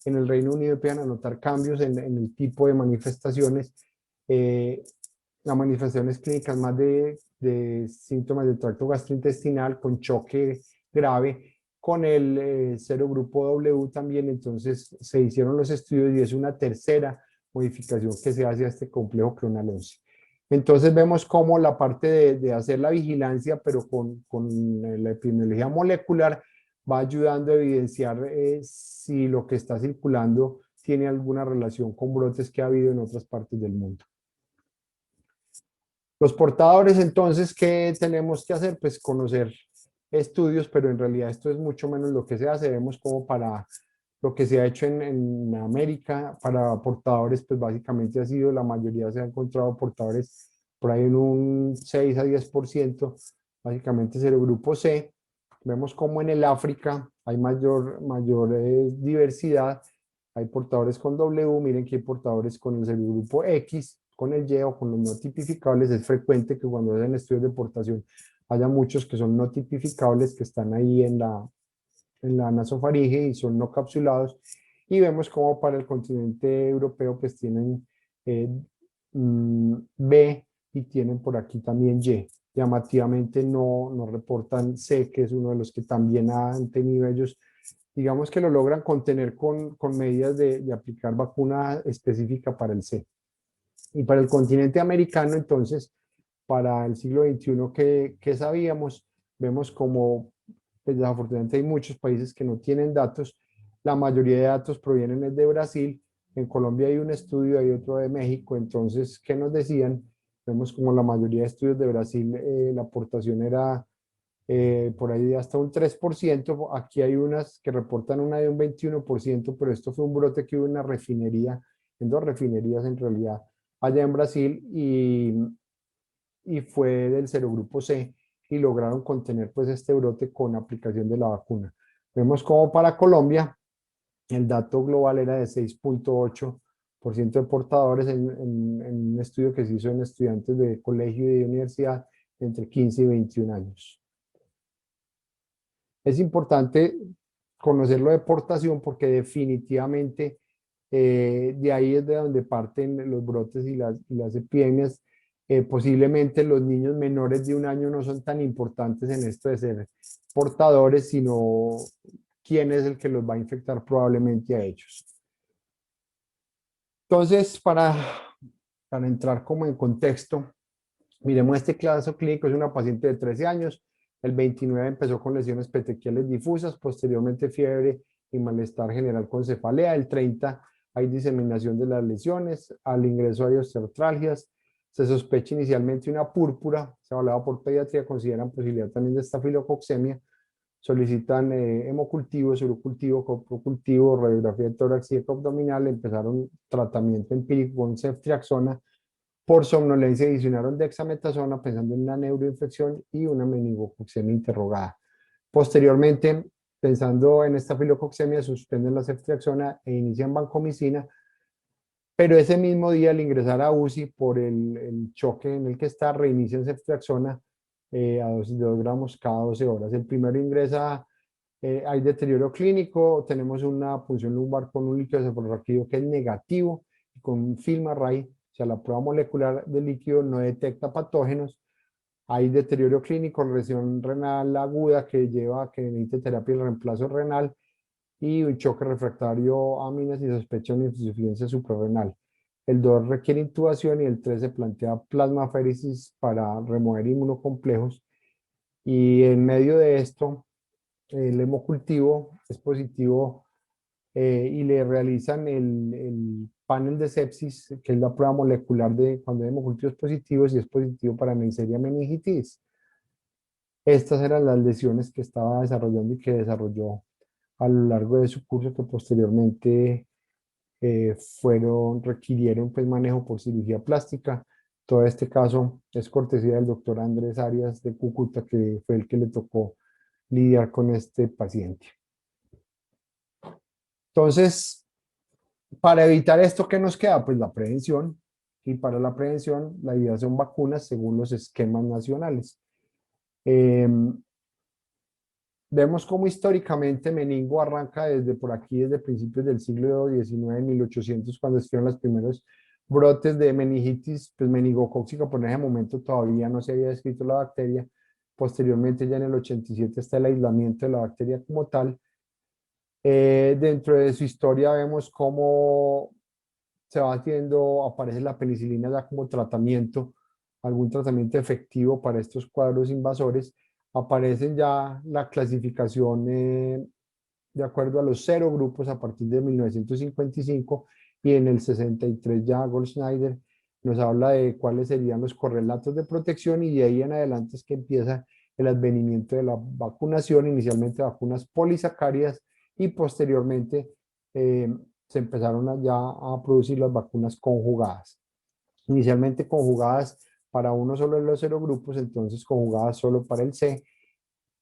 en el Reino Unido empiezan a notar cambios en el tipo de manifestaciones, eh, las manifestaciones clínicas más de síntomas del tracto gastrointestinal con choque grave, con el serogrupo W también, entonces se hicieron los estudios y es una tercera modificación que se hace a este complejo clonal 11. Entonces vemos cómo la parte de hacer la vigilancia, pero con la epidemiología molecular, va ayudando a evidenciar si lo que está circulando tiene alguna relación con brotes que ha habido en otras partes del mundo. Los portadores, entonces, ¿qué tenemos que hacer? Pues conocer estudios, pero en realidad esto es mucho menos lo que se hace. Vemos como para lo que se ha hecho en América, para portadores, pues básicamente ha sido, la mayoría se ha encontrado portadores por ahí en un 6 a 10%, básicamente es el grupo C. Vemos como en el África hay mayor diversidad, hay portadores con W, miren que hay portadores con el grupo X, con el Y o con los no tipificables. Es frecuente que cuando hacen estudios de portación haya muchos que son no tipificables, que están ahí en la nasofaringe y son no capsulados. Y vemos como para el continente europeo pues tienen B y tienen por aquí también Y. Llamativamente no reportan C, que es uno de los que también han tenido ellos. Digamos que lo logran contener con medidas de aplicar vacuna específica para el C. Y para el continente americano, entonces, para el siglo XXI, ¿qué sabíamos? Vemos como, pues, desafortunadamente hay muchos países que no tienen datos. La mayoría de datos provienen de Brasil. En Colombia hay un estudio, hay otro de México. Entonces, ¿qué nos decían? Vemos como la mayoría de estudios de Brasil, la aportación era por ahí de hasta un 3%. Aquí hay unas que reportan una de un 21%, pero esto fue un brote que hubo en una refinería, en dos refinerías en realidad, allá en Brasil y fue del serogrupo C y lograron contener pues este brote con aplicación de la vacuna. Vemos como para Colombia el dato global era de 6,8% de portadores en un estudio que se hizo en estudiantes de colegio y de universidad entre 15 y 21 años. Es importante conocer lo de portación porque definitivamente de ahí es de donde parten los brotes y las epidemias. Posiblemente los niños menores de 1 año no son tan importantes en esto de ser portadores, sino quién es el que los va a infectar probablemente a ellos. Entonces, para entrar como en contexto, miremos este caso clínico, es una paciente de 13 años, el 29 empezó con lesiones petequiales difusas, posteriormente fiebre y malestar general con cefalea, el 30 hay diseminación de las lesiones, al ingreso hay osteoartralgias, se sospecha inicialmente una púrpura, se evaluaba por pediatría, consideran posibilidad también de estafilococcemia, solicitan hemocultivo, serocultivo, coprocultivo, radiografía de tórax y abdominal, empezaron tratamiento empírico con ceftriaxona, por somnolencia adicionaron dexametasona pensando en una neuroinfección y una meningococcemia interrogada. Posteriormente, pensando en estafilococcemia, suspenden la ceftriaxona e inician vancomicina, pero ese mismo día al ingresar a UCI por el choque en el que está, reinician ceftriaxona a dosis de 2 gramos cada 12 horas. El primero ingresa, hay deterioro clínico, tenemos una punción lumbar con un líquido cefalorraquídeo que es negativo, con un film array, o sea, la prueba molecular del líquido no detecta patógenos. Hay deterioro clínico, lesión renal aguda que lleva a que necesite terapia de reemplazo renal y un choque refractario a aminas y sospecha de una insuficiencia suprarrenal. El 2 requiere intubación y el 3 se plantea plasmaféresis para remover inmunocomplejos. Y en medio de esto, el hemocultivo es positivo y le realizan el panel de sepsis, que es la prueba molecular de cuando hay hemocultivos positivos y es positivo para Neisseria meningitis. Estas eran las lesiones que estaba desarrollando y que desarrolló a lo largo de su curso, que posteriormente requirieron pues manejo por cirugía plástica. Todo este caso es cortesía del doctor Andrés Arias de Cúcuta, que fue el que le tocó lidiar con este paciente. Entonces, para evitar esto, ¿qué nos queda? Pues la prevención. Y para la prevención, la idea son vacunas según los esquemas nacionales. Vemos cómo históricamente meningo arranca desde por aquí, desde principios del siglo XIX, 1800, cuando estuvieron los primeros brotes de meningitis, pues meningocócica, por ese momento todavía no se había descrito la bacteria. Posteriormente, ya en el 87 está el aislamiento de la bacteria como tal. Dentro de su historia vemos cómo se va haciendo, aparece la penicilina ya como tratamiento, algún tratamiento efectivo para estos cuadros invasores. Aparecen ya la clasificación de acuerdo a los serogrupos a partir de 1955 y en el 63 ya Goldschneider nos habla de cuáles serían los correlatos de protección y de ahí en adelante es que empieza el advenimiento de la vacunación, inicialmente vacunas polisacáridas y posteriormente se empezaron ya a producir las vacunas conjugadas. Inicialmente conjugadas para uno solo de los serogrupos, entonces conjugadas solo para el C,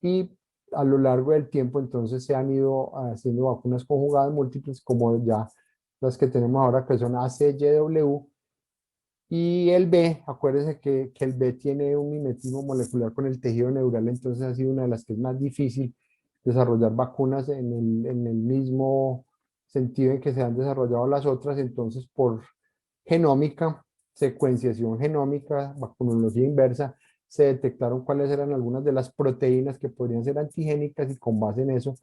y a lo largo del tiempo entonces se han ido haciendo vacunas conjugadas múltiples como ya las que tenemos ahora que son ACYW y el B, acuérdense que el B tiene un mimetismo molecular con el tejido neural, entonces ha sido una de las que es más difícil desarrollar vacunas en el mismo sentido en que se han desarrollado las otras, entonces por genómica, secuenciación genómica, vacunología inversa, se detectaron cuáles eran algunas de las proteínas que podrían ser antigénicas y con base en eso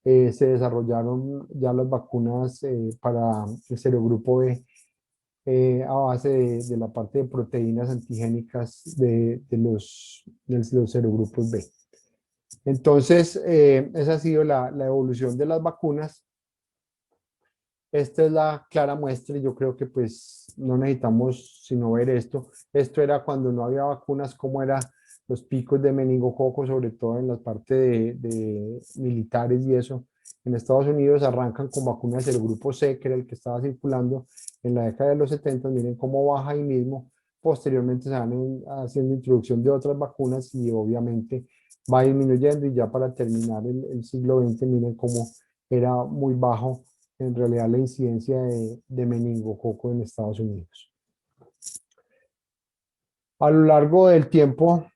se desarrollaron ya las vacunas para el serogrupo B a base de la parte de proteínas antigénicas de los serogrupos B. Entonces, esa ha sido la evolución de las vacunas. Esta es la clara muestra y yo creo que pues no necesitamos sino ver esto. Esto era cuando no había vacunas, cómo eran los picos de meningococo, sobre todo en la parte de militares y eso. En Estados Unidos arrancan con vacunas del grupo C, que era el que estaba circulando en la década de los 70, miren cómo baja ahí mismo. Posteriormente se van haciendo introducción de otras vacunas y obviamente va disminuyendo, y ya para terminar el siglo XX, miren cómo era muy bajo en realidad la incidencia de meningococo en Estados Unidos. A lo largo del tiempo,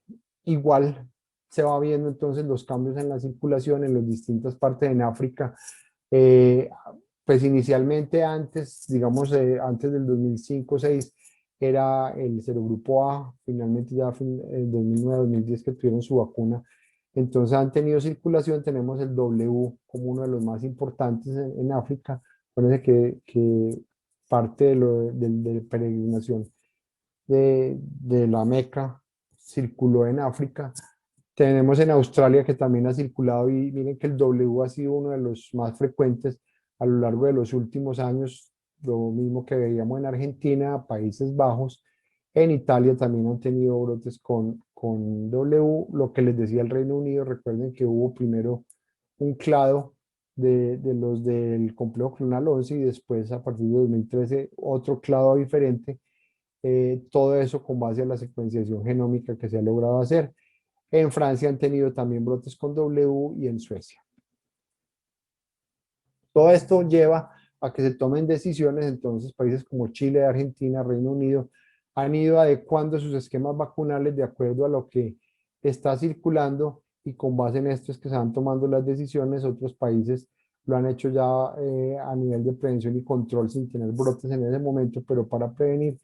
igual se va viendo entonces los cambios en la circulación en las distintas partes en África. Pues inicialmente antes, digamos, antes del 2005-6, era el serogrupo A, finalmente ya en 2009-2010 que tuvieron su vacuna. Entonces han tenido circulación, tenemos el W como uno de los más importantes en África. Parece que parte de peregrinación de la Meca circuló en África. Tenemos en Australia que también ha circulado, y miren que el W ha sido uno de los más frecuentes a lo largo de los últimos años, lo mismo que veíamos en Argentina, Países Bajos. En Italia también han tenido brotes con W, lo que les decía el Reino Unido. Recuerden que hubo primero un clado de los del complejo clonal 11 y después a partir de 2013 otro clado diferente. Todo eso con base a la secuenciación genómica que se ha logrado hacer. En Francia han tenido también brotes con W y en Suecia. Todo esto lleva a que se tomen decisiones. Entonces países como Chile, Argentina, Reino Unido han ido adecuando sus esquemas vacunales de acuerdo a lo que está circulando, y con base en esto es que se van tomando las decisiones. Otros países lo han hecho ya a nivel de prevención y control sin tener brotes en ese momento, pero para prevenir,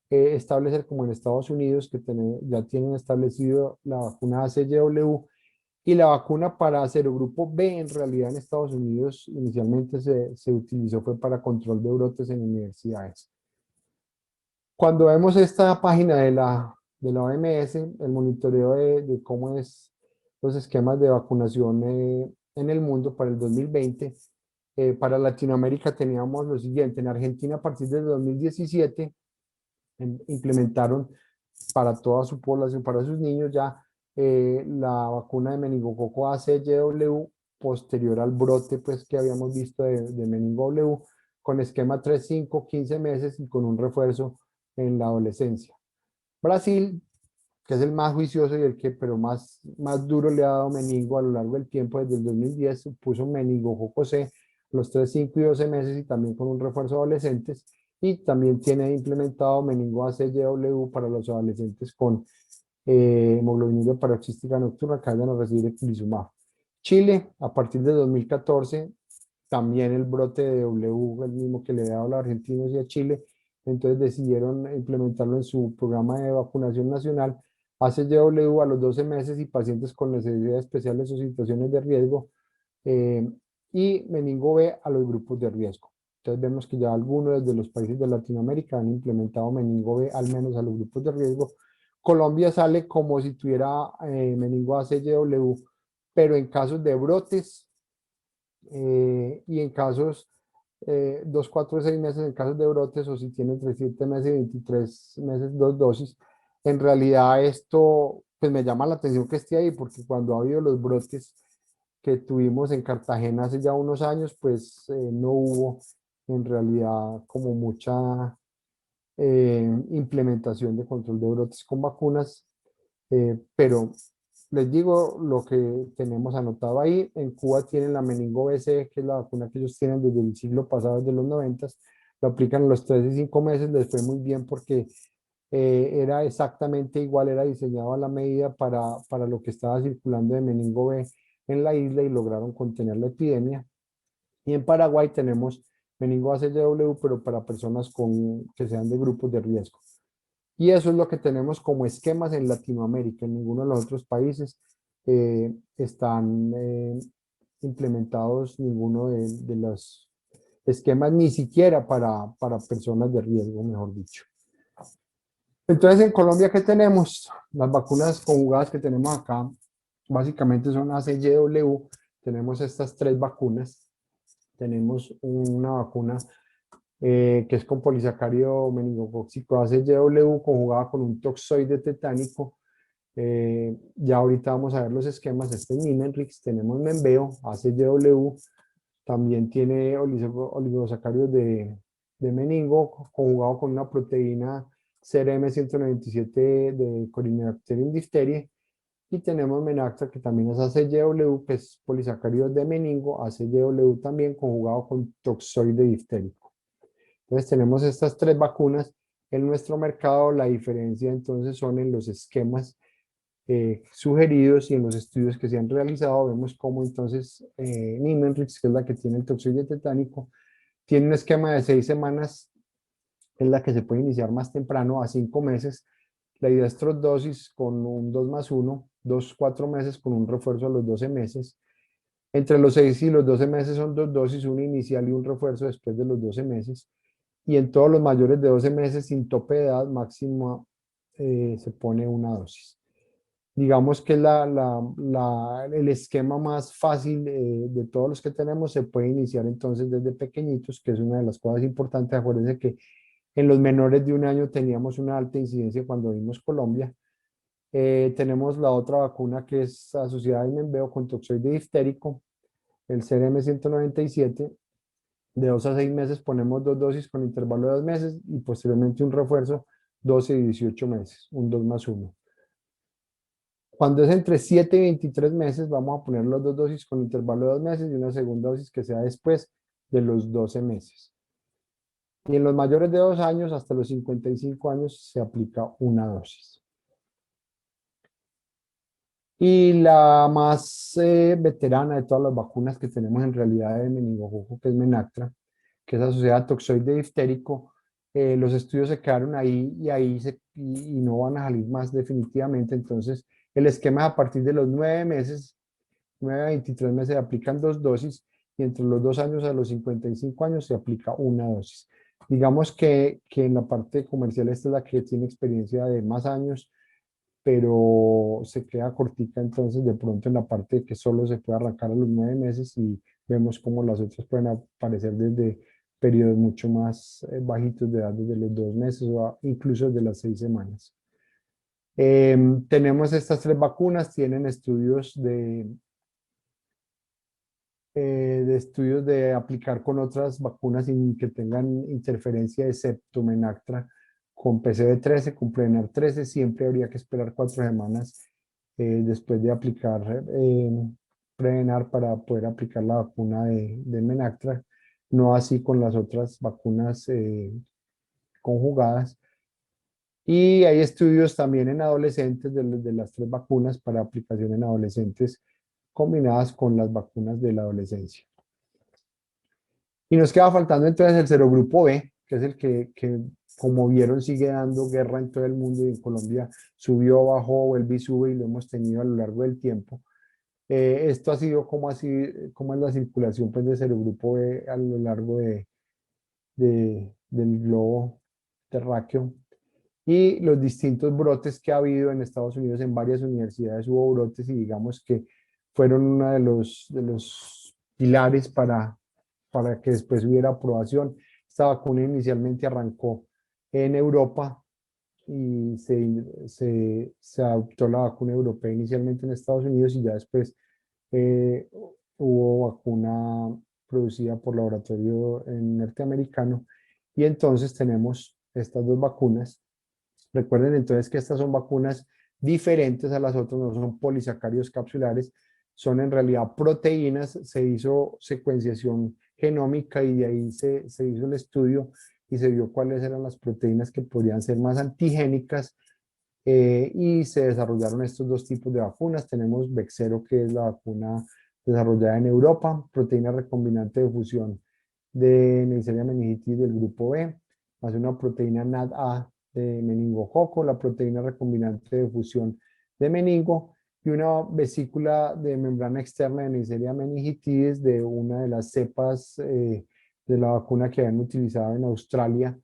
establecer como en Estados Unidos, que ya tienen establecido la vacuna ACWY, y la vacuna para serogrupo B. En realidad en Estados Unidos inicialmente se utilizó fue para control de brotes en universidades. Cuando vemos esta página de la OMS, el monitoreo de cómo es los esquemas de vacunación en el mundo para el 2020, para Latinoamérica teníamos lo siguiente. En Argentina, a partir del 2017, implementaron para toda su población, para sus niños ya, la vacuna de meningococo ACWY, posterior al brote pues que habíamos visto de meningo W, con esquema 3, 5, 15 meses y con un refuerzo en la adolescencia. Brasil, que es el más juicioso y el que pero más duro le ha dado meningo a lo largo del tiempo, desde el 2010 puso meningococo C los 3, 5 y 12 meses, y también con un refuerzo a adolescentes. Y también tiene implementado meningo ACWY para los adolescentes con hemoglobinuria paroxística nocturna que vayan a recibir eculizumab. Chile, a partir de 2014, también el brote de W, el mismo que le había dado a los argentinos y a Chile, entonces decidieron implementarlo en su programa de vacunación nacional. ACWY a los 12 meses y pacientes con necesidades especiales o situaciones de riesgo, y meningo B a los grupos de riesgo. Entonces vemos que ya algunos de los países de Latinoamérica han implementado meningo B al menos a los grupos de riesgo. Colombia sale como si tuviera meningo ACWY, pero en casos de brotes y en casos 2, 4, 6 meses en casos de brotes, o si tienen entre 7 meses y 23 meses 2 dosis. En realidad esto pues me llama la atención que esté ahí, porque cuando ha habido los brotes que tuvimos en Cartagena hace ya unos años, pues no hubo en realidad como mucha implementación de control de brotes con vacunas, pero les digo lo que tenemos anotado ahí. En Cuba tienen la meningo BC, que es la vacuna que ellos tienen desde el siglo pasado, desde los 90, lo aplican a los 3 y 5 meses, les fue muy bien porque era exactamente igual, era diseñado a la medida para lo que estaba circulando de meningo B en la isla, y lograron contener la epidemia. Y en Paraguay tenemos meningo ACWY, pero para personas que sean de grupos de riesgo. Y eso es lo que tenemos como esquemas en Latinoamérica. En ninguno de los otros países están implementados ninguno de los esquemas, ni siquiera para personas de riesgo, mejor dicho. Entonces, en Colombia, ¿qué tenemos? Las vacunas conjugadas que tenemos acá, básicamente son ACWY. Tenemos estas 3 vacunas. Tenemos una vacuna que es con polisacárido meningocócico ACWY conjugada con un toxoide tetánico. Ya ahorita vamos a ver los esquemas. Este es Nimenrix. Tenemos Membeo, ACWY, También tiene oligosacáridos de meningo conjugado con una proteína CRM197 de Corynebacterium diphtheriae. Y tenemos Menactra, que también es ACGW, que es polisacáridos de meningo, ACGW también conjugado con toxoide difterico. Entonces tenemos estas tres vacunas en nuestro mercado. La diferencia entonces son en los esquemas sugeridos y en los estudios que se han realizado. Vemos cómo entonces Nimenrix, que es la que tiene el toxoide tetánico, tiene un esquema de 6 semanas, en la que se puede iniciar más temprano, a 5 meses. La idea es dosis con un 2+1, 4 meses con un refuerzo a los 12 meses. Entre los 6 y los 12 meses son 2 dosis, una inicial y un refuerzo después de los 12 meses. Y en todos los mayores de 12 meses, sin tope de edad máxima, se pone una dosis. Digamos que el esquema más fácil de todos los que tenemos se puede iniciar entonces desde pequeñitos, que es una de las cosas importantes. Acuérdense que en los menores de 1 año teníamos una alta incidencia cuando vimos Colombia. Tenemos la otra vacuna que es asociada a Menveo con toxoide diftérico, el CRM197. De 2 a 6 meses ponemos 2 dosis con intervalo de 2 meses y posteriormente un refuerzo 12 y 18 meses, un 2+1. Cuando es entre 7 y 23 meses, vamos a poner las 2 dosis con intervalo de 2 meses y una segunda dosis que sea después de los 12 meses. Y en los mayores de 2 años, hasta los 55 años, se aplica una dosis. Y la más veterana de todas las vacunas que tenemos en realidad de meningococo, que es Menactra, que es asociada a toxoide diftérico. Los estudios se quedaron ahí y no van a salir más definitivamente. Entonces, el esquema es a partir de los 9 meses, 9 a 23 meses se aplican 2 dosis y entre los 2 años a los 55 años se aplica una dosis. Digamos que en la parte comercial esta es la que tiene experiencia de más años, pero se queda cortica entonces de pronto en la parte de que solo se puede arrancar a los 9 meses y vemos como las otras pueden aparecer desde periodos mucho más bajitos de edad, desde los 2 meses o incluso desde las 6 semanas. Tenemos estas 3 vacunas, tienen estudios estudios de aplicar con otras vacunas sin que tengan interferencia, excepto Menactra con PCV13, con Prevenar 13. Siempre habría que esperar 4 semanas después de aplicar Prevenar para poder aplicar la vacuna de Menactra. No así con las otras vacunas conjugadas. Y hay estudios también en adolescentes de las 3 vacunas para aplicación en adolescentes combinadas con las vacunas de la adolescencia. Y nos queda faltando entonces el serogrupo B, que es el que como vieron sigue dando guerra en todo el mundo y en Colombia subió, bajó, vuelve y sube y lo hemos tenido a lo largo del tiempo. Esto ha sido como es la circulación pues, de serogrupo B a lo largo del globo terráqueo y los distintos brotes que ha habido en Estados Unidos. En varias universidades hubo brotes y digamos que fueron uno de los pilares para que después hubiera aprobación. Esta vacuna inicialmente arrancó en Europa y se adoptó la vacuna europea inicialmente en Estados Unidos y ya después eh, hubo vacuna producida por laboratorio norteamericano y entonces tenemos estas 2 vacunas. Recuerden entonces que estas son vacunas diferentes a las otras, no son polisacáridos capsulares, son en realidad proteínas. Se hizo secuenciación genómica y de ahí se hizo el estudio y se vio cuáles eran las proteínas que podrían ser más antigénicas y se desarrollaron estos 2 tipos de vacunas. Tenemos Bexero, que es la vacuna desarrollada en Europa, proteína recombinante de fusión de Neisseria meningitis del grupo B, más una proteína NADA de meningococo, la proteína recombinante de fusión de meningo y una vesícula de membrana externa de Neisseria meningitidis de una de las cepas de la vacuna que habían utilizado en Australia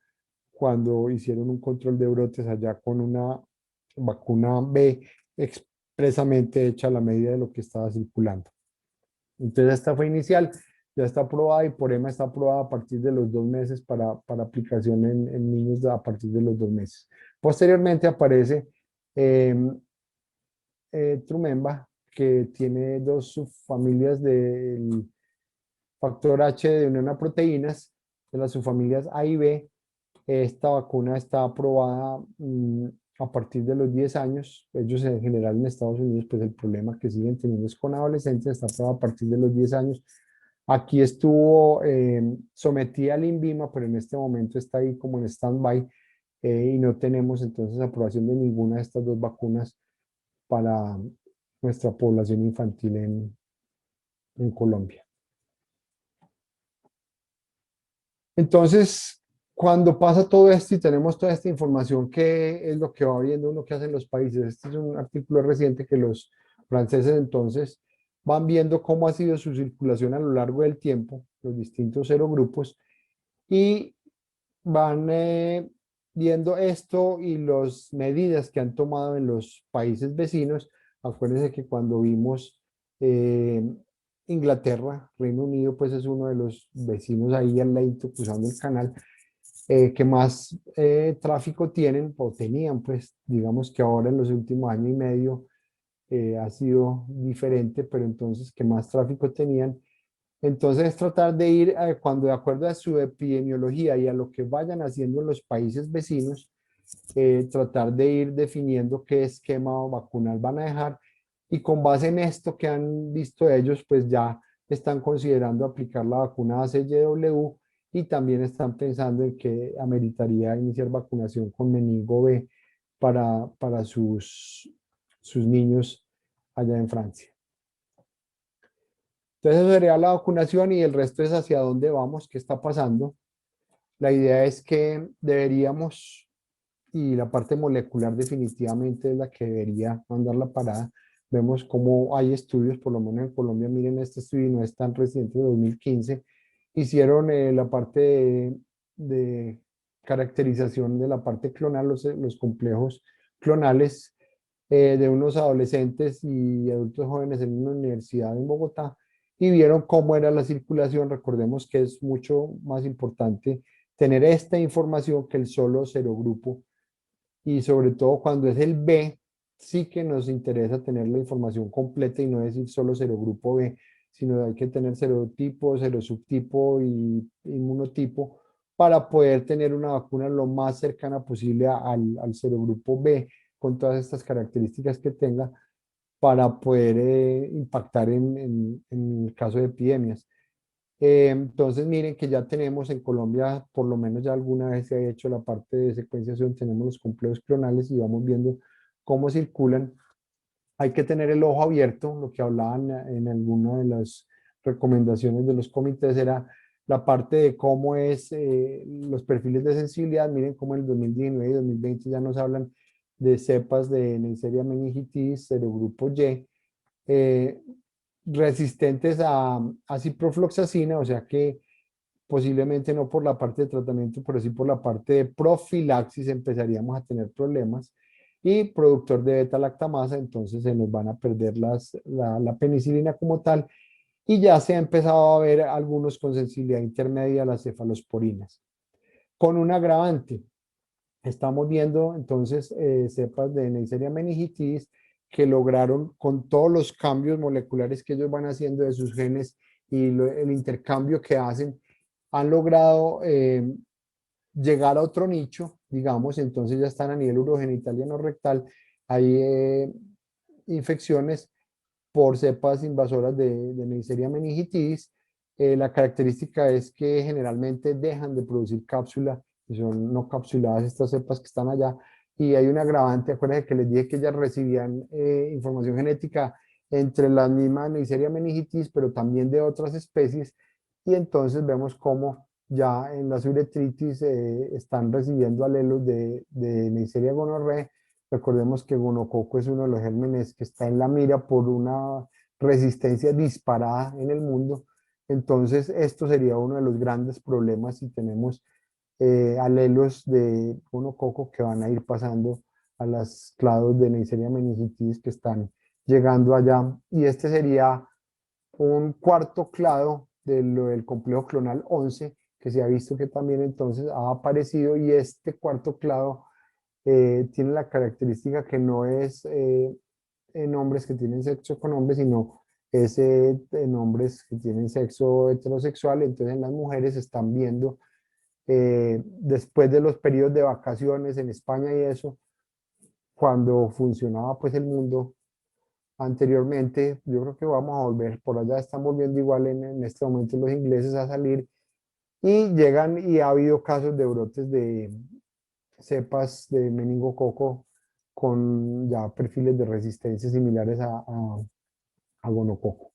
cuando hicieron un control de brotes allá con una vacuna B expresamente hecha a la medida de lo que estaba circulando. Entonces esta fue inicial, ya está aprobada y por EMA está aprobada a partir de los 2 meses para aplicación en niños a partir de los 2 meses. Posteriormente aparece Trumemba, que tiene 2 subfamilias del factor H de unión a proteínas de las subfamilias A y B. Esta vacuna está aprobada a partir de los 10 años. Ellos en general en Estados Unidos, pues el problema que siguen teniendo es con adolescentes, está aprobada a partir de los 10 años. Aquí estuvo sometida al INVIMA, pero en este momento está ahí como en stand-by y no tenemos entonces aprobación de ninguna de estas dos vacunas para nuestra población infantil en Colombia. Entonces, cuando pasa todo esto y tenemos toda esta información, ¿qué es lo que va viendo uno que hacen los países? Este es un artículo reciente que los franceses entonces van viendo cómo ha sido su circulación a lo largo del tiempo, los distintos serogrupos, y van viendo esto y las medidas que han tomado en los países vecinos. Acuérdense que cuando vimos eh, Inglaterra, Reino Unido, pues es uno de los vecinos ahí al ladito cruzando el canal, que más tráfico tienen o tenían, pues digamos que ahora en los últimos año y medio ha sido diferente, pero entonces que más tráfico tenían. Entonces es tratar de ir, cuando de acuerdo a su epidemiología y a lo que vayan haciendo en los países vecinos, tratar de ir definiendo qué esquema vacunal van a dejar y con base en esto que han visto ellos, pues ya están considerando aplicar la vacuna ACWY y también están pensando en que ameritaría iniciar vacunación con meningo B para sus niños allá en Francia. Entonces eso sería la vacunación y el resto es hacia dónde vamos, qué está pasando. La idea es que deberíamos, y la parte molecular definitivamente es la que debería mandar la parada. Vemos cómo hay estudios, por lo menos en Colombia, miren este estudio no es tan reciente, de 2015, hicieron la parte de caracterización de la parte clonal, los complejos clonales de unos adolescentes y adultos jóvenes en una universidad en Bogotá y vieron cómo era la circulación. Recordemos que es mucho más importante tener esta información que el solo serogrupo y sobre todo cuando es el B, sí que nos interesa tener la información completa y no decir solo serogrupo B, sino hay que tener serotipo, serosubtipo y inmunotipo para poder tener una vacuna lo más cercana posible al serogrupo B con todas estas características que tenga para poder impactar en el caso de epidemias. Entonces, miren que ya tenemos en Colombia, por lo menos ya alguna vez se ha hecho la parte de secuenciación, tenemos los complejos clonales y vamos viendo cómo circulan. Hay que tener el ojo abierto, lo que hablaban en alguna de las recomendaciones de los comités era la parte de cómo es los perfiles de sensibilidad. Miren cómo en el 2019 y 2020 ya nos hablan de cepas de Neisseria meningitis, serogrupo Y, eh, resistentes a ciprofloxacina, o sea que posiblemente no por la parte de tratamiento, pero sí por la parte de profilaxis empezaríamos a tener problemas y productor de beta-lactamasa, entonces se nos van a perder la penicilina como tal y ya se ha empezado a ver algunos con sensibilidad intermedia a las cefalosporinas. Con un agravante, estamos viendo entonces cepas de Neisseria meningitis que lograron con todos los cambios moleculares que ellos van haciendo de sus genes y el intercambio que hacen, han logrado llegar a otro nicho, digamos, entonces ya están a nivel urogenital y anorrectal, hay infecciones por cepas invasoras de Neisseria meningitis. La característica es que generalmente dejan de producir cápsula y son no capsuladas estas cepas que están allá. Y hay un agravante, acuérdense que les dije que ellas recibían información genética entre las mismas Neisseria meningitis, pero también de otras especies. Y entonces vemos cómo ya en las uretritis están recibiendo alelos de Neisseria gonorrhoeae. Recordemos que gonococo es uno de los gérmenes que está en la mira por una resistencia disparada en el mundo. Entonces, esto sería uno de los grandes problemas si tenemos alelos de gonococo que van a ir pasando a las clados de Neisseria meningitis que están llegando allá. Y este sería un cuarto clado del complejo clonal 11 que se ha visto que también entonces ha aparecido y este cuarto clado tiene la característica que no es en hombres que tienen sexo con hombres, sino es en hombres que tienen sexo heterosexual. Entonces en las mujeres se están viendo después de los periodos de vacaciones en España y eso, cuando funcionaba pues el mundo anteriormente. Yo creo que vamos a volver, por allá están volviendo igual en este momento los ingleses a salir, y llegan, y ha habido casos de brotes de cepas de meningococo con ya perfiles de resistencia similares a gonococo.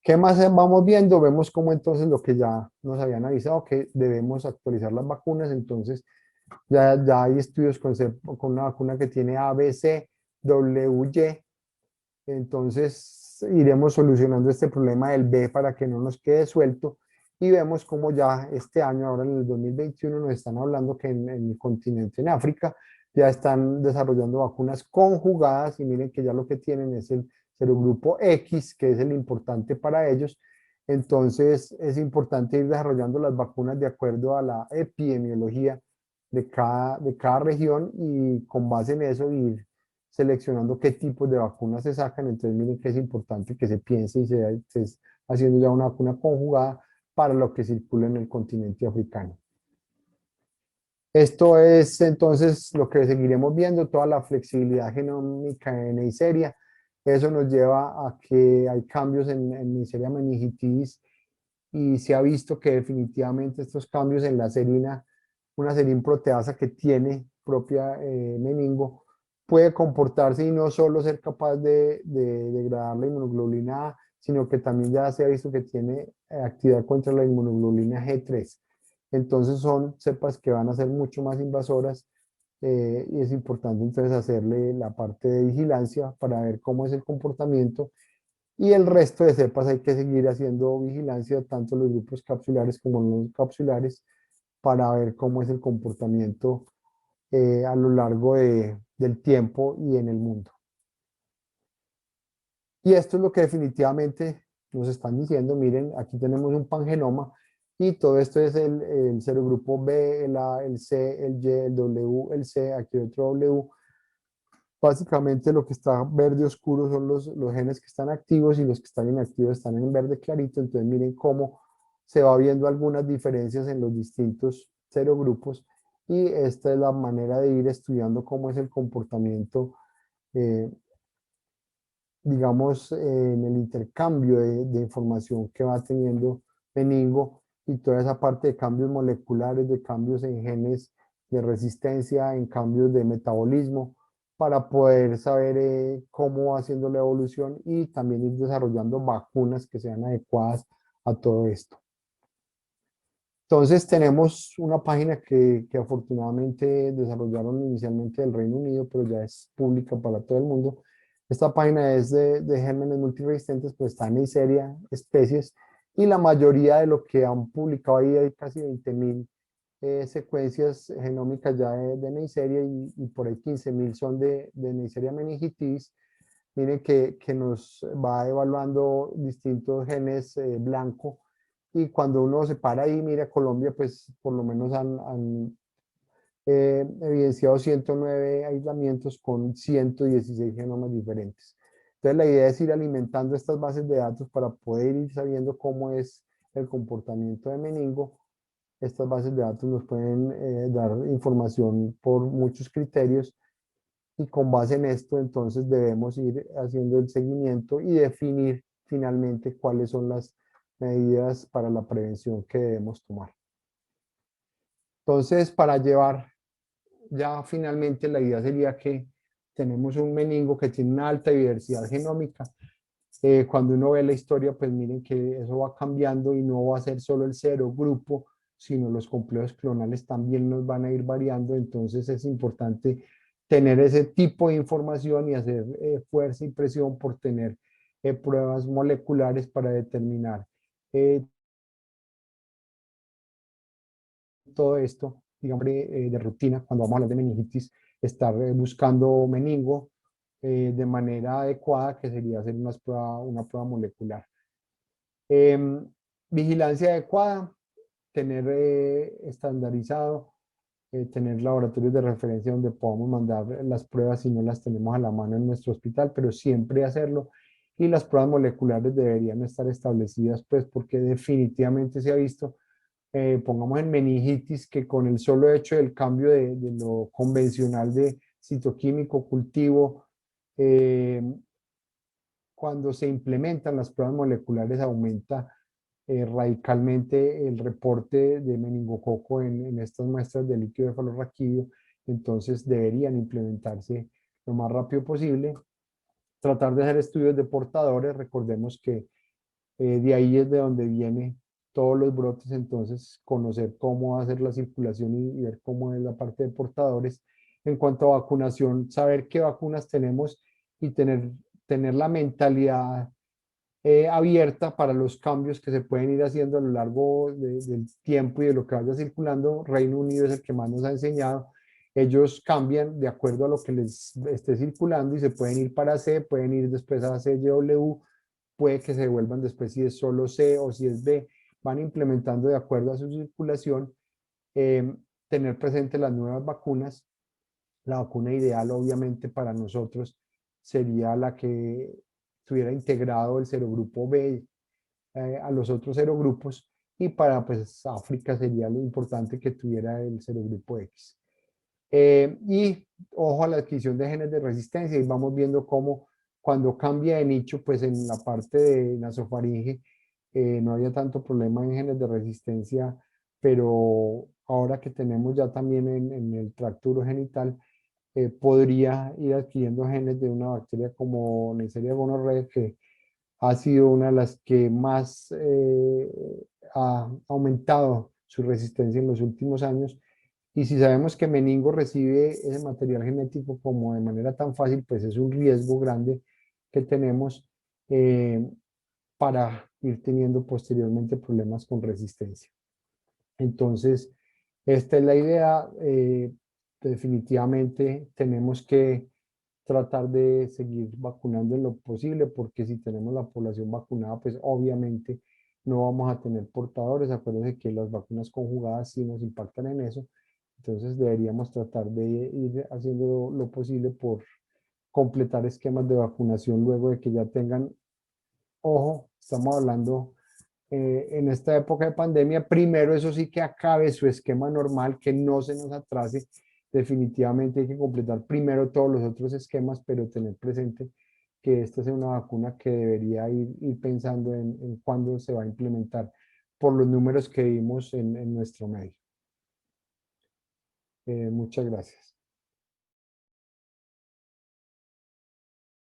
¿Qué más vamos viendo? Vemos cómo entonces lo que ya nos habían avisado, que debemos actualizar las vacunas. Entonces ya hay estudios con una vacuna que tiene A, B, C, W, Y. Entonces iremos solucionando este problema del B para que no nos quede suelto, y vemos cómo ya este año, ahora en el 2021, nos están hablando que en el continente, en África, ya están desarrollando vacunas conjugadas, y miren que ya lo que tienen es el serogrupo X, que es el importante para ellos. Entonces es importante ir desarrollando las vacunas de acuerdo a la epidemiología de cada región, y con base en eso ir seleccionando qué tipos de vacunas se sacan. Entonces miren que es importante que se piense y se esté haciendo ya una vacuna conjugada para lo que circula en el continente africano. Esto es entonces lo que seguiremos viendo, toda la flexibilidad genómica de Neisseria. Eso nos lleva a que hay cambios en Neisseria meningitis, y se ha visto que definitivamente estos cambios en la serina, una serin proteasa que tiene propia meningo, puede comportarse y no solo ser capaz de degradar la inmunoglobulina A, sino que también ya se ha visto que tiene actividad contra la inmunoglobulina G3. Entonces son cepas que van a ser mucho más invasoras, y es importante entonces hacerle la parte de vigilancia para ver cómo es el comportamiento, y el resto de cepas hay que seguir haciendo vigilancia, tanto los grupos capsulares como los no capsulares, para ver cómo es el comportamiento a lo largo del tiempo y en el mundo. Y esto es lo que definitivamente nos están diciendo. Miren, aquí tenemos un pangenoma, y todo esto es el serogrupo B, el A, el C, el Y, el W, el C, aquí otro W. Básicamente lo que está verde oscuro son los genes que están activos, y los que están inactivos están en verde clarito. Entonces miren cómo se va viendo algunas diferencias en los distintos serogrupos, y esta es la manera de ir estudiando cómo es el comportamiento, eh, digamos, en el intercambio de información que va teniendo meningo, y toda esa parte de cambios moleculares, de cambios en genes de resistencia, en cambios de metabolismo, para poder saber cómo va haciendo la evolución, y también ir desarrollando vacunas que sean adecuadas a todo esto. Entonces tenemos una página que afortunadamente desarrollaron inicialmente del Reino Unido, pero ya es pública para todo el mundo. Esta página es de gérmenes multiresistentes, pues está en Neisseria especies, y la mayoría de lo que han publicado ahí, hay casi 20.000 secuencias genómicas ya de Neisseria, y por ahí 15.000 son de Neisseria meningitis. Miren que nos va evaluando distintos genes blanco, y cuando uno se para ahí, mira, Colombia, pues por lo menos han evidenciado 109 aislamientos con 116 genomas diferentes. Entonces la idea es ir alimentando estas bases de datos para poder ir sabiendo cómo es el comportamiento de meningo. Estas bases de datos nos pueden dar información por muchos criterios, y con base en esto entonces debemos ir haciendo el seguimiento y definir finalmente cuáles son las medidas para la prevención que debemos tomar. Entonces, para llevar ya finalmente, la idea sería que tenemos un meningo que tiene una alta diversidad genómica. Cuando uno ve la historia, pues miren que eso va cambiando, y no va a ser solo el serogrupo, sino los complejos clonales también nos van a ir variando. Entonces es importante tener ese tipo de información y hacer fuerza y presión por tener pruebas moleculares para determinar todo esto, digamos, de rutina. Cuando vamos a hablar de meningitis, estar buscando meningo de manera adecuada, que sería hacer una prueba molecular. Vigilancia adecuada, tener estandarizado, tener laboratorios de referencia donde podamos mandar las pruebas si no las tenemos a la mano en nuestro hospital, pero siempre hacerlo. y las pruebas moleculares deberían estar establecidas, pues porque definitivamente se ha visto, pongamos en meningitis, que con el solo hecho del cambio de lo convencional de citoquímico, cultivo, eh, cuando se implementan las pruebas moleculares aumenta radicalmente el reporte de meningococo en estas muestras de líquido cefalorraquídeo, entonces deberían implementarse lo más rápido posible. Tratar de hacer estudios de portadores, recordemos que de ahí es de donde vienen todos los brotes, entonces conocer cómo va a ser la circulación y ver cómo es la parte de portadores. En cuanto a vacunación, saber qué vacunas tenemos y tener la mentalidad abierta para los cambios que se pueden ir haciendo a lo largo del tiempo y de lo que vaya circulando. Reino Unido es el que más nos ha enseñado. Ellos cambian de acuerdo a lo que les esté circulando y se pueden ir para C, pueden ir después a CYW, puede que se devuelvan después si es solo C o si es B. Van implementando de acuerdo a su circulación, tener presente las nuevas vacunas. La vacuna ideal, obviamente, para nosotros sería la que tuviera integrado el serogrupo B a los otros serogrupos, y para pues, África sería lo importante que tuviera el serogrupo X. Y ojo a la adquisición de genes de resistencia, y vamos viendo cómo cuando cambia de nicho, pues en la parte de nasofaringe no había tanto problema en genes de resistencia, pero ahora que tenemos ya también en el tracto urogenital, podría ir adquiriendo genes de una bacteria como Neisseria gonorrhoeae, que ha sido una de las que más ha aumentado su resistencia en los últimos años. Y si sabemos que meningo recibe ese material genético como de manera tan fácil, pues es un riesgo grande que tenemos eh, para ir teniendo posteriormente problemas con resistencia. Entonces, esta es la idea. Definitivamente tenemos que tratar de seguir vacunando en lo posible, porque si tenemos la población vacunada, pues obviamente no vamos a tener portadores. Acuérdense que las vacunas conjugadas sí nos impactan en eso. Entonces deberíamos tratar de ir haciendo lo posible por completar esquemas de vacunación luego de que ya tengan, ojo, estamos hablando en esta época de pandemia, primero eso sí que acabe su esquema normal, que no se nos atrase. Definitivamente hay que completar primero todos los otros esquemas, pero tener presente que esta es una vacuna que debería ir pensando en cuándo se va a implementar por los números que vimos en nuestro medio. Muchas gracias.